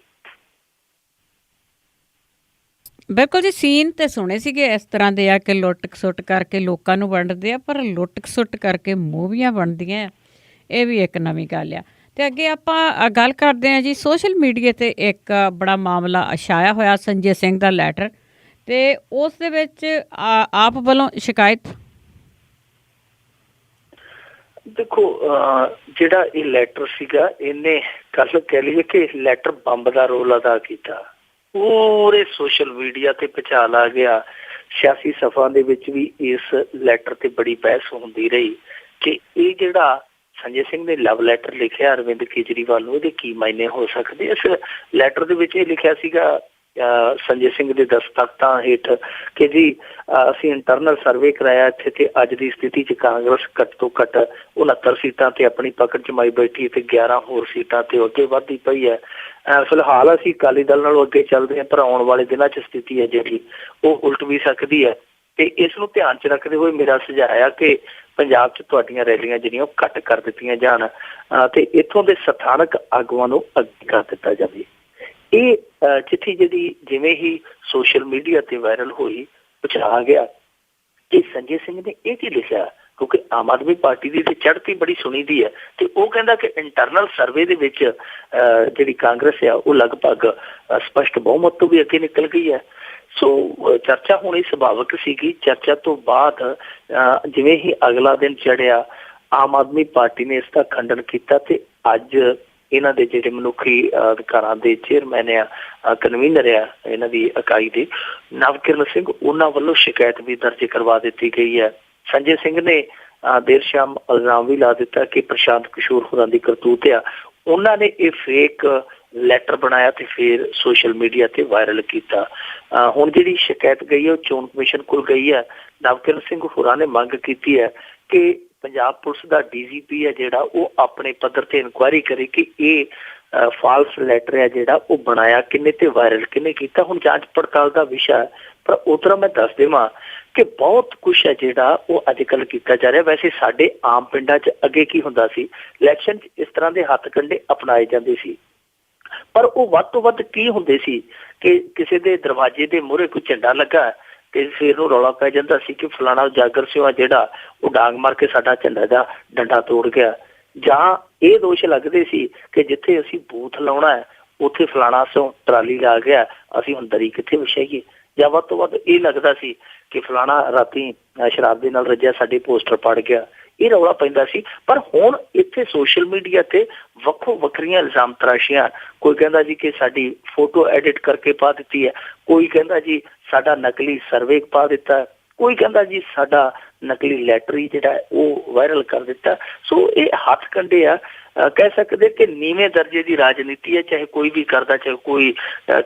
ਬਿਲਕੁਲ ਜੀ, ਸੀਨ ਤੇ ਸੁਣੇ ਸੀਗੇ ਇਸ ਤਰ੍ਹਾਂ ਦੇ ਆ ਕਿ ਲੁੱਟ ਖਸੁੱਟ ਕਰਕੇ ਲੋਕਾਂ ਨੂੰ ਵੰਡਦੇ ਆ, ਪਰ ਲੁੱਟ ਖਸੁੱਟ ਕਰਕੇ ਮੂਵੀਆਂ ਬਣਦੀਆਂ, ਇਹ ਵੀ ਇੱਕ ਨਵੀਂ ਗੱਲ ਆ। ਤੇ ਅੱਗੇ ਆਪਾਂ ਗੱਲ ਕਰਦੇ ਹਾਂ ਜੀ, ਸੋਸ਼ਲ ਮੀਡੀਆ ਤੇ ਇੱਕ ਬੜਾ ਮਾਮਲਾ ਛਾਇਆ ਹੋਇਆ ਸੰਜੇ ਸਿੰਘ ਦਾ ਲੈਟਰ, ਤੇ ਉਸ ਦੇ ਵਿੱਚ ਆਪ ਵੱਲੋਂ ਸ਼ਿਕਾਇਤ। ਦੇਖੋ ਜਿਹੜਾ ਇਹ ਲੈਟਰ ਸੀਗਾ, ਇਹਨੇ ਕੱਲ ਕਹਿ ਲਈਏ ਕਿ ਲੈਟਰ ਬੰਬ ਦਾ ਰੋਲ ਅਦਾ ਕੀਤਾ। ਪੂਰੇ ਸੋਸ਼ਲ ਮੀਡੀਆ ਤੇ ਭੁਚਾਲ ਆ ਗਿਆ। ਸਿਆਸੀ ਸਫਾ ਦੇ ਵਿੱਚ ਵੀ ਇਸ ਲੈਟਰ ਤੇ ਬੜੀ ਬਹਿਸ ਹੁੰਦੀ ਰਹੀ ਕਿ ਇਹ ਜਿਹੜਾ ਸੰਜੇ ਸਿੰਘ ਨੇ ਲਵ ਲੈਟਰ ਲਿਖਿਆ ਅਰਵਿੰਦ ਕੇਜਰੀਵਾਲ ਨੂੰ, ਇਹਦੇ ਕੀ ਮਾਇਨੇ ਹੋ ਸਕਦੇ। ਇਸ ਲੈਟਰ ਦੇ ਵਿੱਚ ਇਹ ਲਿਖਿਆ ਸੀਗਾ ਸੰਜੇ ਸਿੰਘ ਦੇ ਦਸਤਖਤਾਂ ਹੇਠ ਕਿ ਜੀ ਅਸੀਂ ਇੰਟਰਨਲ ਸਰਵੇ ਕਰਾਇਆ ਇੱਥੇ ਤੇ ਅੱਜ ਦੀ ਸਥਿਤੀ 'ਚ ਕਾਂਗਰਸ ਘੱਟ ਤੋਂ ਘੱਟ 69 ਸੀਟਾਂ ਤੇ ਆਪਣੀ ਪਕੜ ਜਮਾਈ ਬੈਠੀ ਤੇ 11 ਹੋਰ ਸੀਟਾਂ ਤੇ ਅੱਗੇ ਵੱਧਦੀ ਪਈ ਹੈ। ਫਿਲਹਾਲ ਅਸੀਂ ਅਕਾਲੀ ਦਲ ਨਾਲੋਂ ਅੱਗੇ ਚੱਲਦੇ ਹਾਂ, ਪਰ ਆਉਣ ਵਾਲੇ ਦਿਨਾਂ 'ਚ ਸਥਿਤੀ ਹੈ ਜਿਹੜੀ ਉਹ ਉਲਟ ਵੀ ਸਕਦੀ ਹੈ। ਤੇ ਇਸ ਨੂੰ ਧਿਆਨ 'ਚ ਰੱਖਦੇ ਹੋਏ ਮੇਰਾ ਸੁਝਾਅ ਆ ਕਿ ਪੰਜਾਬ 'ਚ ਤੁਹਾਡੀਆਂ ਰੈਲੀਆਂ ਜਿਹੜੀਆਂ ਉਹ ਘੱਟ ਕਰ ਦਿੱਤੀਆਂ ਜਾਣ ਤੇ ਇੱਥੋਂ ਦੇ ਸਥਾਨਕ ਆਗੂਆਂ ਨੂੰ ਅੱਗੇ ਕਰ ਦਿੱਤਾ ਜਾਵੇ। ਇਹ ਚਿੱਠੀ ਜਿਹੜੀ ਜਿਵੇਂ ਹੀ ਸੋਸ਼ਲ ਮੀਡੀਆ ਤੇ ਵਾਇਰਲ ਹੋਈ, ਆ ਗਿਆ ਕਿ ਸੰਜੇ ਸਿੰਘ ਨੇ ਇਹ ਕੀ ਲਿਖਿਆ, ਕਿਉਂਕਿ ਆਮ ਆਦਮੀ ਪਾਰਟੀ ਦੀ ਤੇ ਚੜ੍ਹਤੀ ਬੜੀ ਸੁਣੀ ਦੀ ਹੈ ਤੇ ਉਹ ਕਹਿੰਦਾ ਕਿ ਇੰਟਰਨਲ ਸਰਵੇ ਦੇ ਵਿੱਚ ਜਿਹੜੀ ਕਾਂਗਰਸ ਆ ਉਹ ਲਗਭਗ ਸਪਸ਼ਟ ਬਹੁਮਤ ਤੋਂ ਵੀ ਅੱਗੇ ਨਿਕਲ ਗਈ ਹੈ। ਸੋ ਚਰਚਾ ਹੋਣੀ ਸੁਭਾਵਿਕ ਸੀਗੀ। ਚਰਚਾ ਤੋਂ ਬਾਅਦ ਜਿਵੇਂ ਹੀ ਅਗਲਾ ਦਿਨ ਚੜ੍ਹਿਆ, ਆਮ ਆਦਮੀ ਪਾਰਟੀ ਨੇ ਇਸ ਦਾ ਖੰਡਨ ਕੀਤਾ ਤੇ ਅੱਜ ਇਹਨਾਂ ਦੇ ਜਿਹੜੇ ਮਨੁੱਖੀ ਅਧਿਕਾਰਾਂ ਦੇ ਚੇਅਰਮੈਨ ਆ, ਕਨਵੀਨਰ ਆ ਇਹਨਾਂ ਦੀ ਇਕਾਈ ਦੇ, ਨਵਕਿਰਨ ਸਿੰਘ, ਉਹਨਾਂ ਵੱਲੋਂ ਸ਼ਿਕਾਇਤ ਵੀ ਦਰਜ ਕਰਵਾ ਦਿੱਤੀ ਗਈ ਹੈ। ਸੰਜੇ ਸਿੰਘ ਨੇ ਦੇਰ ਸ਼ਾਮ ਇਲਜ਼ਾਮ ਵੀ ਲਾ ਦਿੱਤਾ ਕਿ ਪ੍ਰਸ਼ਾਂਤ ਕਿਸ਼ੋਰ ਹੋਰਾਂ ਦੀ ਕਰਤੂਤ ਆ, ਉਹਨਾਂ ਨੇ ਇਹ ਫੇਕ ਲੈਟਰ ਬਣਾਇਆ ਤੇ ਫਿਰ ਸੋਸ਼ਲ ਮੀਡੀਆ ਤੇ ਵਾਇਰਲ ਕੀਤਾ। ਹੁਣ ਜਿਹੜੀ ਸ਼ਿਕਾਇਤ ਗਈ ਹੈ ਉਹ ਚੋਣ ਕਮਿਸ਼ਨ ਕੋਲ ਗਈ ਹੈ। ਨਵਕਿਰਨ ਸਿੰਘ ਹੋਰਾਂ ਨੇ ਮੰਗ ਕੀਤੀ ਹੈ ਕਿ ਪੰਜਾਬ ਪੁਲਿਸ ਦਾ DGP ਹੈ ਜਿਹੜਾ ਉਹ ਆਪਣੇ ਪੱਧਰ ਤੇ ਇਨਕੁਆਇਰੀ ਕਰੇ ਕਿ ਇਹ ਫਾਲਸ ਲੈਟਰ ਹੈ ਜਿਹੜਾ ਉਹ ਬਣਾਇਆ ਕਿੰਨੇ ਤੇ ਵਾਇਰਲ ਕਿੰਨੇ ਕੀਤਾ। ਹੁਣ ਜਾਂਚ ਪੜਤਾਲ ਦਾ ਵਿਸ਼ਾ ਹੈ, ਪਰ ਉਧਰ ਮੈਂ ਦੱਸ ਦੇਵਾਂ ਕਿ ਬਹੁਤ ਕੁਛ ਹੈ ਜਿਹੜਾ ਉਹ ਅੱਜ ਕੱਲ੍ਹ ਕੀਤਾ ਜਾ ਰਿਹਾ। ਵੈਸੇ ਸਾਡੇ ਆਮ ਪਿੰਡਾਂ 'ਚ ਅੱਗੇ ਕੀ ਹੁੰਦਾ ਸੀ, ਇਲੈਕਸ਼ਨ 'ਚ ਇਸ ਤਰ੍ਹਾਂ ਦੇ ਹੱਥ ਕੰਡੇ ਅਪਣਾਏ ਜਾਂਦੇ ਸੀ, ਪਰ ਉਹ ਵੱਧ ਤੋਂ ਵੱਧ ਕੀ ਹੁੰਦੇ ਸੀ ਕਿ ਕਿਸੇ ਦੇ ਦਰਵਾਜ਼ੇ ਦੇ ਮੂਹਰੇ ਕੋਈ ਝੰਡਾ ਲੱਗਾ ਤੇ ਫਿਰ ਨੂੰ ਰੌਲਾ ਪੈ ਜਾਂਦਾ ਸੀ ਕਿ ਫਲਾਣਾ ਜਾਗਰ ਸਿੰਘ ਜਿਹੜਾ ਉਹ ਡਾਂਗ ਮਾਰ ਕੇ ਸਾਡਾ ਝੰਡਾ ਦਾ ਡੰਡਾ ਤੋੜ ਗਿਆ, ਜਾਂ ਇਹ ਦੋਸ਼ ਲੱਗਦੇ ਸੀ ਕਿ ਜਿੱਥੇ ਅਸੀਂ ਬੂਥ ਲਾਉਣਾ ਹੈ ਉੱਥੇ ਫਲਾਣਾ ਸੋ ਟਰਾਲੀ ਲਾ ਗਿਆ, ਅਸੀਂ ਹੁਣ ਦਰੀ ਕਿੱਥੇ ਵਿਛਾਈਏ। ਜਾਂ ਵੱਧ ਤੋਂ ਵੱਧ ਇਹ ਲੱਗਦਾ ਸੀ ਕਿ ਫਲਾਣਾ ਰਾਤੀ ਸ਼ਰਾਬ ਦੇ ਨਾਲ ਰੱਜਿਆ ਸਾਡੇ ਪੋਸਟਰ ਪੜ ਗਿਆ, ਇਹ ਰੌਲਾ ਪੈਂਦਾ ਸੀ। ਪਰ ਹੁਣ ਇੱਥੇ ਸੋਸ਼ਲ ਮੀਡੀਆ ਤੇ ਵੱਖੋ ਵੱਖਰੀਆਂ ਇਲਜ਼ਾਮ ਤਰਾਸ਼ੀਆਂ। ਕੋਈ ਕਹਿੰਦਾ ਜੀ ਕਿ ਸਾਡੀ ਫੋਟੋ ਐਡਿਟ ਕਰਕੇ ਪਾ ਦਿੱਤੀ ਹੈ, ਕੋਈ ਕਹਿੰਦਾ ਜੀ ਸਾਡਾ ਨਕਲੀ ਸਰਵੇ ਪਾ ਦਿੱਤਾ, ਕੋਈ ਕਹਿੰਦਾ ਜੀ ਸਾਡਾ ਨਕਲੀ ਲੈਟਰ ਜਿਹੜਾ ਉਹ ਵਾਇਰਲ ਕਰ ਦਿੱਤਾ। ਸੋ ਇਹ ਹੱਥ ਕੰਡੇ ਆ, ਕਹਿ ਸਕਦੇ ਕਿ ਨੀਵੇਂ ਦਰਜੇ ਦੀ ਰਾਜਨੀਤੀ ਹੈ। ਚਾਹੇ ਕੋਈ ਵੀ ਕਰਦਾ, ਚਾਹੇ ਕੋਈ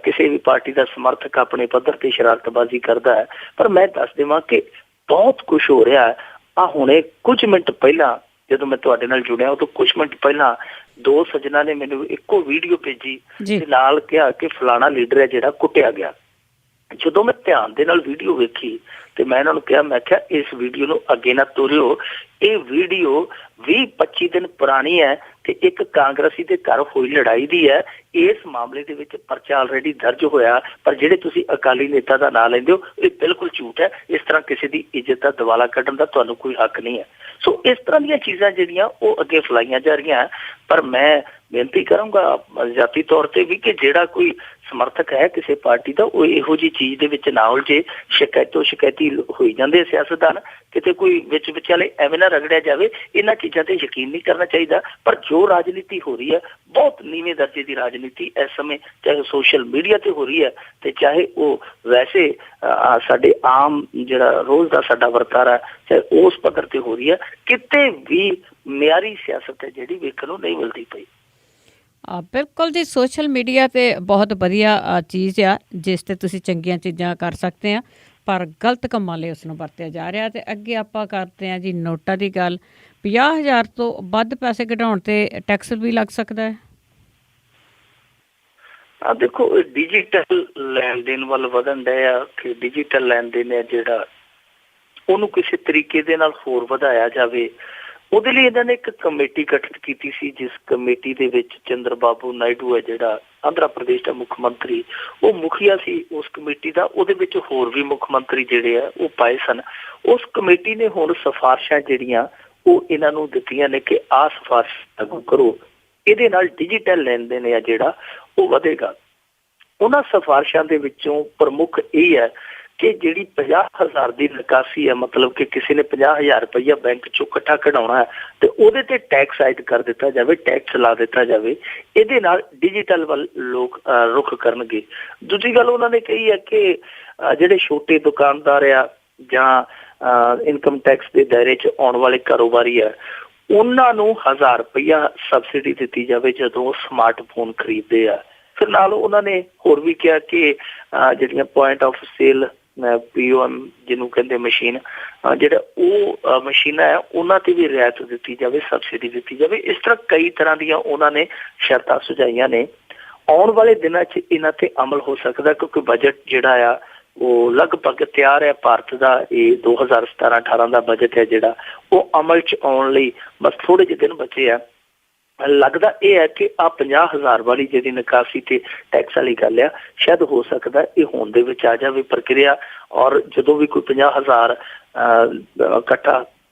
ਕਿਸੇ ਵੀ ਪਾਰਟੀ ਦਾ ਸਮਰਥਕ ਆਪਣੇ ਪੱਧਰ ਤੇ ਸ਼ਰਾਰਤਬਾਜ਼ੀ ਕਰਦਾ ਹੈ। ਪਰ ਮੈਂ ਦੱਸ ਦੇਵਾਂ ਕਿ ਬਹੁਤ ਕੁਛ ਹੋ ਰਿਹਾ ਹੈ। ਆ ਹੁਣੇ ਕੁਝ ਮਿੰਟ ਪਹਿਲਾਂ ਜਦੋਂ ਮੈਂ ਤੁਹਾਡੇ ਨਾਲ ਜੁੜਿਆ, ਉਹ ਤੋਂ ਕੁਝ ਮਿੰਟ ਪਹਿਲਾਂ ਦੋ ਸੱਜਣਾ ਨੇ ਮੈਨੂੰ ਇੱਕੋ ਵੀਡੀਓ ਭੇਜੀ ਤੇ ਨਾਲ ਕਿਹਾ ਕਿ ਫਲਾਣਾ ਲੀਡਰ ਹੈ ਜਿਹੜਾ ਕੁੱਟਿਆ ਗਿਆ। ਜਦੋਂ ਮੈਂ ਧਿਆਨ ਦੇ ਨਾਲ ਵੀਡੀਓ ਵੇਖੀ ਤੇ ਮੈਂ ਇਹਨਾਂ ਨੂੰ ਕਿਹਾ, ਮੈਂ ਕਿਹਾ ਇਸ ਵੀਡੀਓ ਨੂੰ ਅੱਗੇ ਨਾ ਤੋਰਿਓ, ਇਹ ਵੀਡੀਓ 20-25 ਦਿਨ ਪੁਰਾਣੀ ਹੈ ਤੇ ਇੱਕ ਕਾਂਗਰਸੀ ਦੇ ਘਰ ਹੋਈ ਲੜਾਈ ਦੀ ਹੈ। ਇਸ ਮਾਮਲੇ ਦੇ ਵਿੱਚ ਪਰਚਾ ਆਲਰੇਡੀ ਦਰਜ ਹੋਇਆ, ਪਰ ਜਿਹੜੇ ਤੁਸੀਂ ਅਕਾਲੀ ਨੇਤਾ ਦਾ ਨਾਂ ਲੈਂਦੇ ਹੋ ਇਹ ਬਿਲਕੁਲ ਝੂਠ ਹੈ। ਇਸ ਤਰ੍ਹਾਂ ਕਿਸੇ ਦੀ ਇੱਜ਼ਤ ਦਾ ਦਿਵਾਲਾ ਕੱਢਣ ਦਾ ਤੁਹਾਨੂੰ ਕੋਈ ਹੱਕ ਨਹੀਂ ਹੈ। ਸੋ ਇਸ ਤਰ੍ਹਾਂ ਦੀਆਂ ਚੀਜ਼ਾਂ ਜਿਹੜੀਆਂ ਉਹ ਅੱਗੇ ਫੈਲਾਈਆਂ ਜਾ ਰਹੀਆਂ। ਪਰ ਮੈਂ ਬੇਨਤੀ ਕਰਾਂਗਾ ਜਾਤੀ ਤੌਰ ਤੇ ਵੀ ਕਿ ਜਿਹੜਾ ਕੋਈ ਸਮਰਥਕ ਹੈ ਕਿਸੇ ਪਾਰਟੀ ਦਾ, ਉਹ ਇਹੋ ਜਿਹੀ ਚੀਜ਼ ਦੇ ਵਿੱਚ ਨਾ ਉਲਝੇ। ਸ਼ਿਕਾਇਤੋਂ ਸ਼ਿਕਾਇਤੀ ਹੋਈ ਜਾਂਦੇ ਸਿਆਸਤਦਾਨ, ਕਿਤੇ ਕੋਈ ਵਿੱਚ ਵਿਚਾਲੇ ਐਵੇਂ ਨਾ ਰਗੜਿਆ ਜਾਵੇ। ਇਹਨਾਂ ਚੀਜ਼ਾਂ ਤੇ ਯਕੀਨ ਨਹੀਂ ਕਰਨਾ ਚਾਹੀਦਾ। ਪਰ ਜੋ ਰਾਜਨੀਤੀ ਹੋ ਰਹੀ ਹੈ, ਬਹੁਤ ਨੀਵੇਂ ਦਰਜੇ ਦੀ ਰਾਜਨੀਤੀ ਇਸ ਸਮੇਂ, ਚਾਹੇ ਸੋਸ਼ਲ ਮੀਡੀਆ ਤੇ ਹੋ ਰਹੀ ਹੈ ਤੇ ਚਾਹੇ ਉਹ ਵੈਸੇ ਸਾਡੇ ਆਮ ਜਿਹੜਾ ਰੋਜ਼ ਦਾ ਸਾਡਾ ਵਰਤਾਰਾ ਚਾਹੇ ਉਸ ਪੱਧਰ ਤੇ ਹੋ ਰਹੀ ਹੈ। ਕਿਤੇ ਵੀ ਮਿਆਰੀ ਸਿਆਸਤ ਹੈ ਜਿਹੜੀ ਵੇਖਣ ਨੂੰ ਨਹੀਂ ਮਿਲਦੀ ਪਈ। ਬਿਲਕੁਲ ਜੀ, ਸੋਸ਼ਲ ਮੀਡੀਆ ਤੇ ਬਹੁਤ ਵਧੀਆ ਚੀਜ਼ ਆ ਜਿਸ ਤੇ ਤੁਸੀਂ ਚੰਗੀਆਂ ਚੀਜ਼ਾਂ ਕਰ ਸਕਦੇ ਆ, ਪਰ ਗਲਤ ਕੰਮਾਂ ਲਈ ਉਸ ਨੂੰ ਵਰਤਿਆ ਜਾ ਰਿਹਾ। ਤੇ ਅੱਗੇ ਆਪਾਂ ਕਰਦੇ ਹਾਂ ਜੀ ਨੋਟਾਂ ਦੀ ਗੱਲ। 50,000 ਤੋਂ ਵੱਧ ਪੈਸੇ ਕਢਾਉਣ ਤੇ ਟੈਕਸ ਵੀ ਲੱਗ ਸਕਦਾ ਹੈ। ਦੇਖੋ, ਡਿਜੀਟਲ ਲੈਣ ਦੇਣ ਵੱਲ ਵਧਣ ਡਿਆ ਕਿ ਡਿਜੀਟਲ ਲੈਣ ਦੇਣ ਹੈ ਜਿਹੜਾ ਉਹਨੂੰ ਕਿਸੇ ਤਰੀਕੇ ਦੇ ਨਾਲ ਹੋਰ ਵਧਾਇਆ ਜਾਵੇ। ਉਹਦੇ ਲਈ ਇਹਨਾਂ ਨੇ ਇੱਕ ਕਮੇਟੀ ਗਠਿਤ ਕੀਤੀ ਸੀ, ਜਿਸ ਕਮੇਟੀ ਦੇ ਵਿੱਚ ਚੰਦਰ ਬਾਬੂ ਨਾਇਡੂ ਹੈ ਜਿਹੜਾ ਆਂਧਰਾ ਪ੍ਰਦੇਸ਼ ਦਾ ਮੁੱਖ ਮੰਤਰੀ, ਉਹ ਮੁਖੀਆ ਸੀ ਉਸ ਕਮੇਟੀ ਦਾ। ਉਹਦੇ ਵਿੱਚ ਹੋਰ ਵੀ ਮੁੱਖ ਮੰਤਰੀ ਜਿਹੜੇ ਆ ਉਹ ਪਾਏ ਸਨ। ਉਸ ਕਮੇਟੀ ਨੇ ਹੁਣ ਸਿਫਾਰਸ਼ਾਂ ਜਿਹੜੀਆਂ ਉਹ ਇਹਨਾਂ ਨੂੰ ਦਿੱਤੀਆਂ ਨੇ ਕਿ ਆਹ ਸਿਫਾਰਸ਼ ਲਾਗੂ ਕਰੋ, ਇਹਦੇ ਨਾਲ ਡਿਜੀਟਲ ਲੈਣ ਦੇਣ ਆ ਜਿਹੜਾ ਉਹ ਵਧੇਗਾ। ਉਹਨਾਂ ਸਿਫਾਰਸ਼ਾਂ ਦੇ ਵਿੱਚੋਂ ਪ੍ਰਮੁੱਖ ਇਹ ਹੈ ਕਿ ਜਿਹੜੀ 50,000 ਦੀ ਨਿਕਾਸੀ ਹੈ, ਮਤਲਬ ਕਿ ਕਿਸੇ ਨੇ 50,000 ਰੁਪਈਆ ਬੈਂਕ ਚੋਂ ਇਕੱਠਾ ਕਢਾਉਣਾ ਹੈ ਤੇ ਉਹਦੇ ਤੇ ਟੈਕਸ ਆਇਦ ਕਰ ਦਿੱਤਾ ਜਾਵੇ, ਟੈਕਸ ਲਾ ਦਿੱਤਾ ਜਾਵੇ। ਇਹਦੇ ਨਾਲ ਡਿਜੀਟਲ ਵੱਲ ਲੋਕ ਰੁਖ ਕਰਨਗੇ। ਦੂਜੀ ਗੱਲ ਉਹਨਾਂ ਨੇ ਕਹੀ ਹੈ ਕਿ ਜਿਹੜੇ ਛੋਟੇ ਦੁਕਾਨਦਾਰ ਆ ਜਾਂ ਇਨਕਮ ਟੈਕਸ ਦੇ ਦਾਇਰੇ 'ਚ ਆਉਣ ਵਾਲੇ ਕਾਰੋਬਾਰੀ ਆ, ਉਹਨਾਂ ਨੂੰ 1,000 ਰੁਪਈਆ ਸਬਸਿਡੀ ਦਿੱਤੀ ਜਾਵੇ ਜਦੋਂ ਉਹ ਸਮਾਰਟਫੋਨ ਖਰੀਦਦੇ ਆ। ਫਿਰ ਨਾਲ ਉਹਨਾਂ ਨੇ ਹੋਰ ਵੀ ਕਿਹਾ ਕਿ ਜਿਹੜੀਆਂ ਪੁਆਇੰਟ ਆਫ ਸੇਲ POM ਜਿਹਨੂੰ ਕਹਿੰਦੇ ਮਸ਼ੀਨ, ਜਿਹੜਾ ਉਹ ਮਸ਼ੀਨਾਂ ਹੈ ਉਹਨਾਂ ਤੇ ਵੀ ਰਿਆਇਤ ਦਿੱਤੀ ਜਾਵੇ, ਸਬਸਿਡੀ ਦਿੱਤੀ ਜਾਵੇ। ਇਸ ਤਰ੍ਹਾਂ ਕਈ ਤਰ੍ਹਾਂ ਦੀਆਂ ਉਹਨਾਂ ਨੇ ਸ਼ਰਤਾਂ ਸੁਝਾਈਆਂ ਨੇ। ਆਉਣ ਵਾਲੇ ਦਿਨਾਂ 'ਚ ਇਹਨਾਂ ਤੇ ਅਮਲ ਹੋ ਸਕਦਾ ਕਿਉਂਕਿ ਬਜਟ ਜਿਹੜਾ ਆ ਉਹ ਲਗਭਗ ਤਿਆਰ ਹੈ ਭਾਰਤ ਦਾ। ਇਹ 2017-18 ਦਾ ਬਜਟ ਹੈ ਜਿਹੜਾ ਉਹ ਅਮਲ 'ਚ ਆਉਣ ਲਈ ਬਸ ਥੋੜ੍ਹੇ ਜਿਹੇ ਦਿਨ ਬਚੇ ਆ। ਲੱਗਦਾ ਇਹ ਹੈ ਕਿ ਆਹ 50,000 ਵਾਲੀ ਜਿਹੜੀ ਨਿਕਾਸੀ ਤੇ ਟੈਕਸ ਵਾਲੀ ਗੱਲ ਆ, ਸ਼ਾਇਦ ਹੋ ਸਕਦਾ ਇਹ ਹੋਣ ਦੇ ਵਿੱਚ ਆ ਜਾਵੇ ਪ੍ਰਕਿਰਿਆ। ਔਰ ਜਦੋਂ ਵੀ ਕੋਈ 50,000 ਇਕੱਠਾ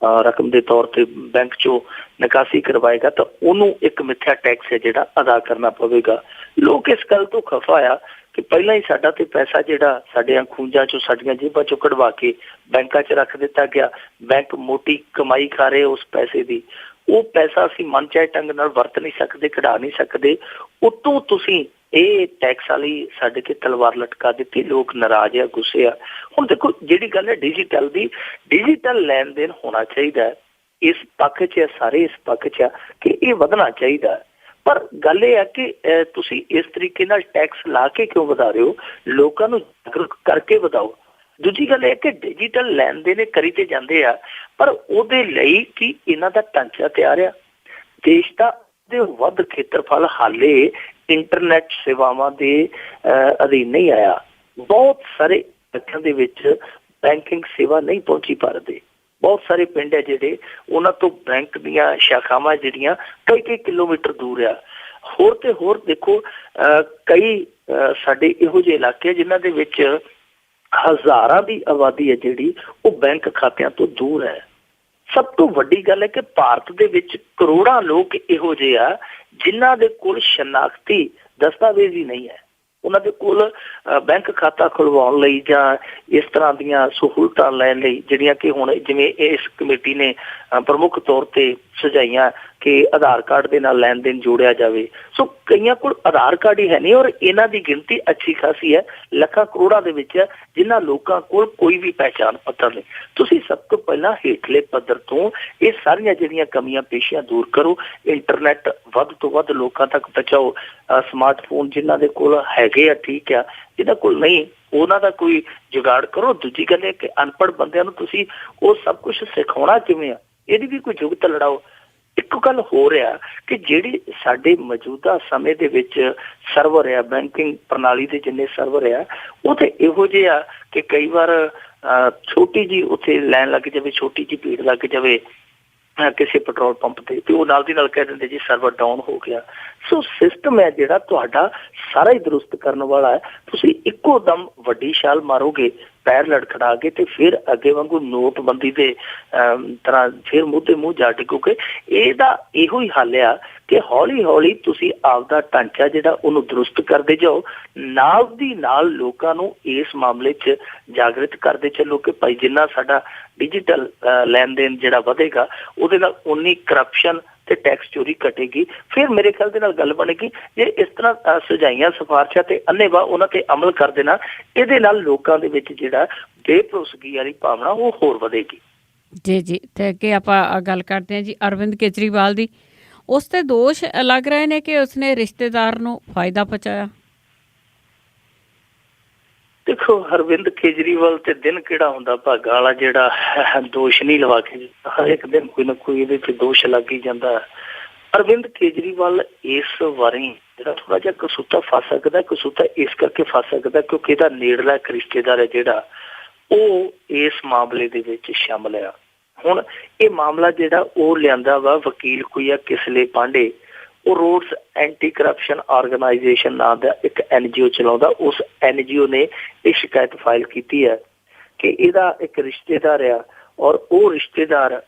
ਰਕਮ ਦੇ ਤੌਰ ਤੇ ਬੈਂਕ ਚੋਂ ਨਿਕਾਸੀ ਕਰਵਾਏਗਾ ਤਾਂ ਉਹਨੂੰ ਇੱਕ ਮਿੱਥਿਆ ਟੈਕਸ ਹੈ ਜਿਹੜਾ ਅਦਾ ਕਰਨਾ ਪਵੇਗਾ। ਲੋਕ ਇਸ ਗੱਲ ਤੋਂ ਖਫਾ ਆ ਕਿ ਪਹਿਲਾਂ ਹੀ ਸਾਡਾ ਤੇ ਪੈਸਾ ਜਿਹੜਾ ਸਾਡੀਆਂ ਖੂੰਜਾਂ ਚੋਂ, ਸਾਡੀਆਂ ਜੇਬਾਂ ਚੋਂ ਕਢਵਾ ਕੇ ਬੈਂਕਾਂ 'ਚ ਰੱਖ ਦਿੱਤਾ ਗਿਆ। ਬੈਂਕ ਮੋਟੀ ਕਮਾਈ ਖਾ ਰਹੇ ਉਸ ਪੈਸੇ ਦੀ। ਉਹ ਪੈਸਾ ਅਸੀਂ ਮਨ ਚਾਹੇ ਢੰਗ ਨਾਲ ਵਰਤ ਨਹੀਂ ਸਕਦੇ, ਕਢਾ ਨਹੀਂ ਸਕਦੇ। ਉਤੋਂ ਤੁਸੀਂ ਇਹ ਟੈਕਸ ਵਾਲੀ ਸਾਡੇ ਤੇ ਤਲਵਾਰ ਲਟਕਾ ਦਿੱਤੀ। ਲੋਕ ਨਾਰਾਜ਼ ਆ, ਗੁੱਸੇ ਆ। ਹੁਣ ਦੇਖੋ, ਜਿਹੜੀ ਗੱਲ ਹੈ ਡਿਜੀਟਲ ਦੀ, ਡਿਜੀਟਲ ਲੈਣ ਦੇਣ ਹੋਣਾ ਚਾਹੀਦਾ ਹੈ। ਇਸ ਪੱਖ 'ਚ ਸਾਰੇ ਇਸ ਪੱਖ 'ਚ ਆ ਕਿ ਇਹ ਵਧਣਾ ਚਾਹੀਦਾ। ਪਰ ਗੱਲ ਇਹ ਹੈ ਕਿ ਤੁਸੀਂ ਇਸ ਤਰੀਕੇ ਨਾਲ ਟੈਕਸ ਲਾ ਕੇ ਕਿਉਂ ਵਧਾ ਰਹੇ ਹੋ? ਲੋਕਾਂ ਨੂੰ ਜਾਗਰੂਕ ਕਰਕੇ ਵਧਾਓ। ਦੂਜੀ ਗੱਲ ਇਹ ਕਿ ਡਿਜੀਟਲ ਲੈਣ ਦੇਣ ਕਰੀ ਤੇ ਜਾਂਦੇ ਆ, ਪਰ ਉਹਦੇ ਲਈ ਕੀ ਇਹਨਾਂ ਦਾ ਢਾਂਚਾ ਤਿਆਰ ਆ? ਦੇਸ਼ ਦਾ ਵੱਧ ਖੇਤਰਫਲ ਹਾਲੇ ਇੰਟਰਨੈਟ ਸੇਵਾਵਾਂ ਦੇ ਅਧੀਨ ਨਹੀਂ ਆਇਆ। ਬਹੁਤ ਸਾਰੇ ਇਲਾਕਿਆਂ ਦੇ ਵਿੱਚ ਬੈਂਕਿੰਗ ਸੇਵਾ ਨਹੀਂ ਪਹੁੰਚੀ ਭਾਰਤ ਦੇ। ਬਹੁਤ ਸਾਰੇ ਪਿੰਡ ਹੈ ਜਿਹੜੇ ਉਹਨਾਂ ਤੋਂ ਬੈਂਕ ਦੀਆਂ ਸ਼ਾਖਾਵਾਂ ਜਿਹੜੀਆਂ ਕਈ ਕਿਲੋਮੀਟਰ ਦੂਰ ਆ। ਹੋਰ ਤੇ ਹੋਰ ਦੇਖੋ, ਕਈ ਸਾਡੇ ਇਹੋ ਜਿਹੇ ਇਲਾਕੇ ਜਿਨ੍ਹਾਂ ਦੇ ਵਿੱਚ ਹਜ਼ਾਰਾਂ ਦੀ ਆਬਾਦੀ ਹੈ ਜਿਹੜੀ ਉਹ ਬੈਂਕ ਖਾਤਿਆਂ ਤੋਂ ਦੂਰ ਹੈ। ਸਭ ਤੋਂ ਵੱਡੀ ਗੱਲ ਹੈ ਕਿ ਭਾਰਤ ਦੇ ਵਿੱਚ ਕਰੋੜਾਂ ਲੋਕ ਇਹੋ ਜਿਹੇ ਆ ਜਿਨ੍ਹਾਂ ਦੇ ਕੋਲ ਸ਼ਨਾਖਤੀ ਦਸਤਾਵੇਜ਼ ਹੀ ਨਹੀਂ ਹੈ। ਉਹਨਾਂ ਦੇ ਕੋਲ ਬੈਂਕ ਖਾਤਾ ਖੁਲਵਾਉਣ ਲਈ ਜਾਂ ਇਸ ਤਰ੍ਹਾਂ ਦੀਆਂ ਸਹੂਲਤਾਂ ਲੈਣ ਲਈ, ਜਿਹੜੀਆਂ ਕਿ ਹੁਣ ਜਿਵੇਂ ਇਸ ਕਮੇਟੀ ਨੇ ਪ੍ਰਮੁੱਖ ਤੌਰ ਤੇ ਸੁਝਾਈਆਂ ਕਿ ਆਧਾਰ ਕਾਰਡ ਦੇ ਨਾਲ ਲੈਣ ਦੇਣ ਜੋੜਿਆ ਜਾਵੇ, ਸੋ ਕਈਆਂ ਕੋਲ ਆਧਾਰ ਕਾਰਡ ਹੀ ਹੈ ਨਹੀਂ, ਔਰ ਇਹਨਾਂ ਦੀ ਗਿਣਤੀ ਅੱਛੀ ਖਾਸੀ ਹੈ, ਲੱਖਾਂ ਕਰੋੜਾਂ ਦੇ ਵਿੱਚ, ਜਿਨ੍ਹਾਂ ਲੋਕਾਂ ਕੋਲ ਕੋਈ ਵੀ ਪਹਿਚਾਣ ਪੱਤਰ ਨਹੀਂ। ਤੁਸੀਂ ਸਭ ਤੋਂ ਪਹਿਲਾਂ ਹੇਠਲੇ ਪੱਧਰ ਤੋਂ ਇਹ ਸਾਰੀਆਂ ਜਿਹੜੀਆਂ ਕਮੀਆਂ ਪੇਸ਼ੀਆਂ ਦੂਰ ਕਰੋ, ਇੰਟਰਨੈਟ ਵੱਧ ਤੋਂ ਵੱਧ ਲੋਕਾਂ ਤੱਕ ਪਹੁੰਚਾਓ, ਸਮਾਰਟਫੋਨ ਜਿਨ੍ਹਾਂ ਦੇ ਕੋਲ ਹੈਗੇ ਆ ਠੀਕ ਆ, ਜਿਹਨਾਂ ਕੋਲ ਨਹੀਂ ਉਹਨਾਂ ਦਾ ਕੋਈ ਜੁਗਾੜ ਕਰੋ। ਦੂਜੀ ਗੱਲ ਹੈ ਕਿ ਅਨਪੜ੍ਹ ਬੰਦਿਆਂ ਨੂੰ ਤੁਸੀਂ ਉਹ ਸਭ ਕੁਝ ਸਿਖਾਉਣਾ ਕਿਵੇਂ ਆ, ਇਹਦੀ ਵੀ ਕੋਈ ਜੁਗਤ ਲੜਾਓ। ਇੱਕ ਗੱਲ ਹੋ ਰਿਹਾ ਕਿ ਜਿਹੜੀ ਸਾਡੇ ਮੌਜੂਦਾ ਸਮੇਂ ਦੇ ਵਿੱਚ ਸਰਵਰ ਆ, ਬੈਂਕਿੰਗ ਪ੍ਰਣਾਲੀ ਦੇ ਜਿੰਨੇ ਸਰਵਰ ਆ, ਉਹ ਤੇ ਇਹੋ ਜਿਹੇ ਆ ਕਿ ਕਈ ਵਾਰ ਛੋਟੀ ਜੀ ਉੱਥੇ ਲਾਈਨ ਲੱਗ ਜਾਵੇ, ਛੋਟੀ ਜੀ ਭੀੜ ਲੱਗ ਜਾਵੇ ਕਿਸੇ ਪੈਟਰੋਲ ਪੰਪ ਤੇ ਉਹ ਨਾਲ ਦੀ ਨਾਲ ਕਹਿ ਦਿੰਦੇ ਜੀ ਸਰਵਰ ਡਾਊਨ ਹੋ ਗਿਆ। ਸੋ ਸਿਸਟਮ ਹੈ ਜਿਹੜਾ ਤੁਹਾਡਾ ਸਾਰਾ ਹੀ ਦਰੁਸਤ ਕਰਨ ਵਾਲਾ ਹੈ। ਤੁਸੀਂ ਇੱਕੋ ਦਮ ਵੱਡੀ ਛਾਲ ਮਾਰੋਗੇ, ਪੈਰ ਲੜਖੜਾ ਕੇ, ਤੇ ਫਿਰ ਅੱਗੇ ਵਾਂਗੂ ਨੋਟਬੰਦੀ ਦੇ ਤਰ੍ਹਾਂ ਫਿਰ ਮੂੰਹ ਤੇ ਮੂੰਹ ਜਾ ਡਿੱਗੋਗੇ। ਇਹਦਾ ਇਹੋ ਹੀ ਹੱਲ ਆ ਕਿ ਹੌਲੀ ਹੌਲੀ ਤੁਸੀਂ ਆਪਦਾ ਢਾਂਚਾ ਜਿਹੜਾ ਉਹਨੂੰ ਦਰੁਸਤ ਕਰਦੇ ਜਾਓ, ਨਾਲ ਦੀ ਨਾਲ ਲੋਕਾਂ ਨੂੰ ਇਸ ਮਾਮਲੇ 'ਚ ਜਾਗਰਿਤ ਕਰਦੇ ਚੱਲੋ ਕਿ ਭਾਈ ਜਿੰਨਾ ਸਾਡਾ ਡਿਜੀਟਲ ਲੈਣ ਦੇਣ ਜਿਹੜਾ ਵਧੇਗਾ ਉਹਦੇ ਨਾਲ ਉਨੀ ਕਰਪਸ਼ਨ ਤੇ ਟੈਕਸ ਚੋਰੀ ਘਟੇਗੀ। ਫਿਰ ਮੇਰੇ ਖਿਆਲ ਦੇ ਨਾਲ ਗੱਲ ਬਣੇਗੀ। ਜੇ ਇਸ ਤਰ੍ਹਾਂ ਸੁਝਾਈਆਂ ਸਿਫਾਰਸ਼ਾਂ ਤੇ ਅੰਨ੍ਹੇਵਾਹ ਉਹਨਾਂ ਤੇ ਅਮਲ ਕਰ ਦੇਣਾ, ਇਹਦੇ ਨਾਲ ਲੋਕਾਂ ਦੇ ਵਿੱਚ ਜਿਹੜਾ ਬੇਭਰੋਸਗੀ ਵਾਲੀ ਭਾਵਨਾ ਉਹ ਹੋਰ ਵਧੇਗੀ। ਜੀ ਤੇ ਅੱਗੇ ਆਪਾਂ ਗੱਲ ਕਰਦੇ ਹਾਂ ਜੀ ਅਰਵਿੰਦ ਕੇਜਰੀਵਾਲ ਦੀ। ਉਸ ਤੇ ਦੋਸ਼ ਲੱਗ ਰਹੇ ਨੇ ਕਿ ਉਸਨੇ ਰਿਸ਼ਤੇਦਾਰ ਨੂੰ ਫਾਇਦਾ ਪਹੁੰਚਾਇਆ। ਦੇਖੋ, ਅਰਵਿੰਦ ਕੇਜਰੀਵਾਲ ਤੇ ਦਿਨ ਕਿਹੜਾ ਹੁੰਦਾ ਭਾਗਾਂ ਵਾਲਾ ਜਿਹੜਾ ਦੋਸ਼ ਨਹੀਂ ਲਵਾ ਕੇ, ਹਰ ਇੱਕ ਦਿਨ ਕੋਈ ਨਾ ਕੋਈ ਇਹਦੇ 'ਚ ਦੋਸ਼ ਲੱਗ ਹੀ ਜਾਂਦਾ। ਅਰਵਿੰਦ ਕੇਜਰੀਵਾਲ ਇਸ ਵਾਰੀ ਜਿਹੜਾ ਥੋੜਾ ਜਿਹਾ ਕਸੂਤਾ ਫਸ ਸਕਦਾ। ਕਸੂਤਾ ਇਸ ਕਰਕੇ ਫਸ ਸਕਦਾ ਕਿਉਂਕਿ ਇਹਦਾ ਨੇੜਲਾ ਇੱਕ ਰਿਸ਼ਤੇਦਾਰ ਹੈ ਜਿਹੜਾ ਉਹ ਇਸ ਮਾਮਲੇ ਦੇ ਵਿੱਚ ਸ਼ਾਮਲ ਆ। ਹੁਣ ਇਹ ਮਾਮਲਾ ਜਿਹੜਾ ਉਹ ਲਿਆਂਦਾ ਵਾ ਵਕੀਲ ਕੋਈ ਆ ਕਿਸਲੇ ਪਾਂਡੇ, ਉਹ ਰੋਡਸ ਐਂਟੀ ਕਰਪਸ਼ਨ ਆਰਗੇਨਾਈਜੇਸ਼ਨ ਨਾਂ ਦਾ ਇੱਕ NGO ਚਲਾਉਂਦਾ। ਉਸ NGO ਨੇ ਇਹ ਸ਼ਿਕਾਇਤ ਫਾਈਲ ਕੀਤੀ ਹੈ ਕਿ ਇਹਦਾ ਇੱਕ ਰਿਸ਼ਤੇਦਾਰ ਆ, ਔਰ ਉਹ ਰਿਸ਼ਤੇਦਾਰ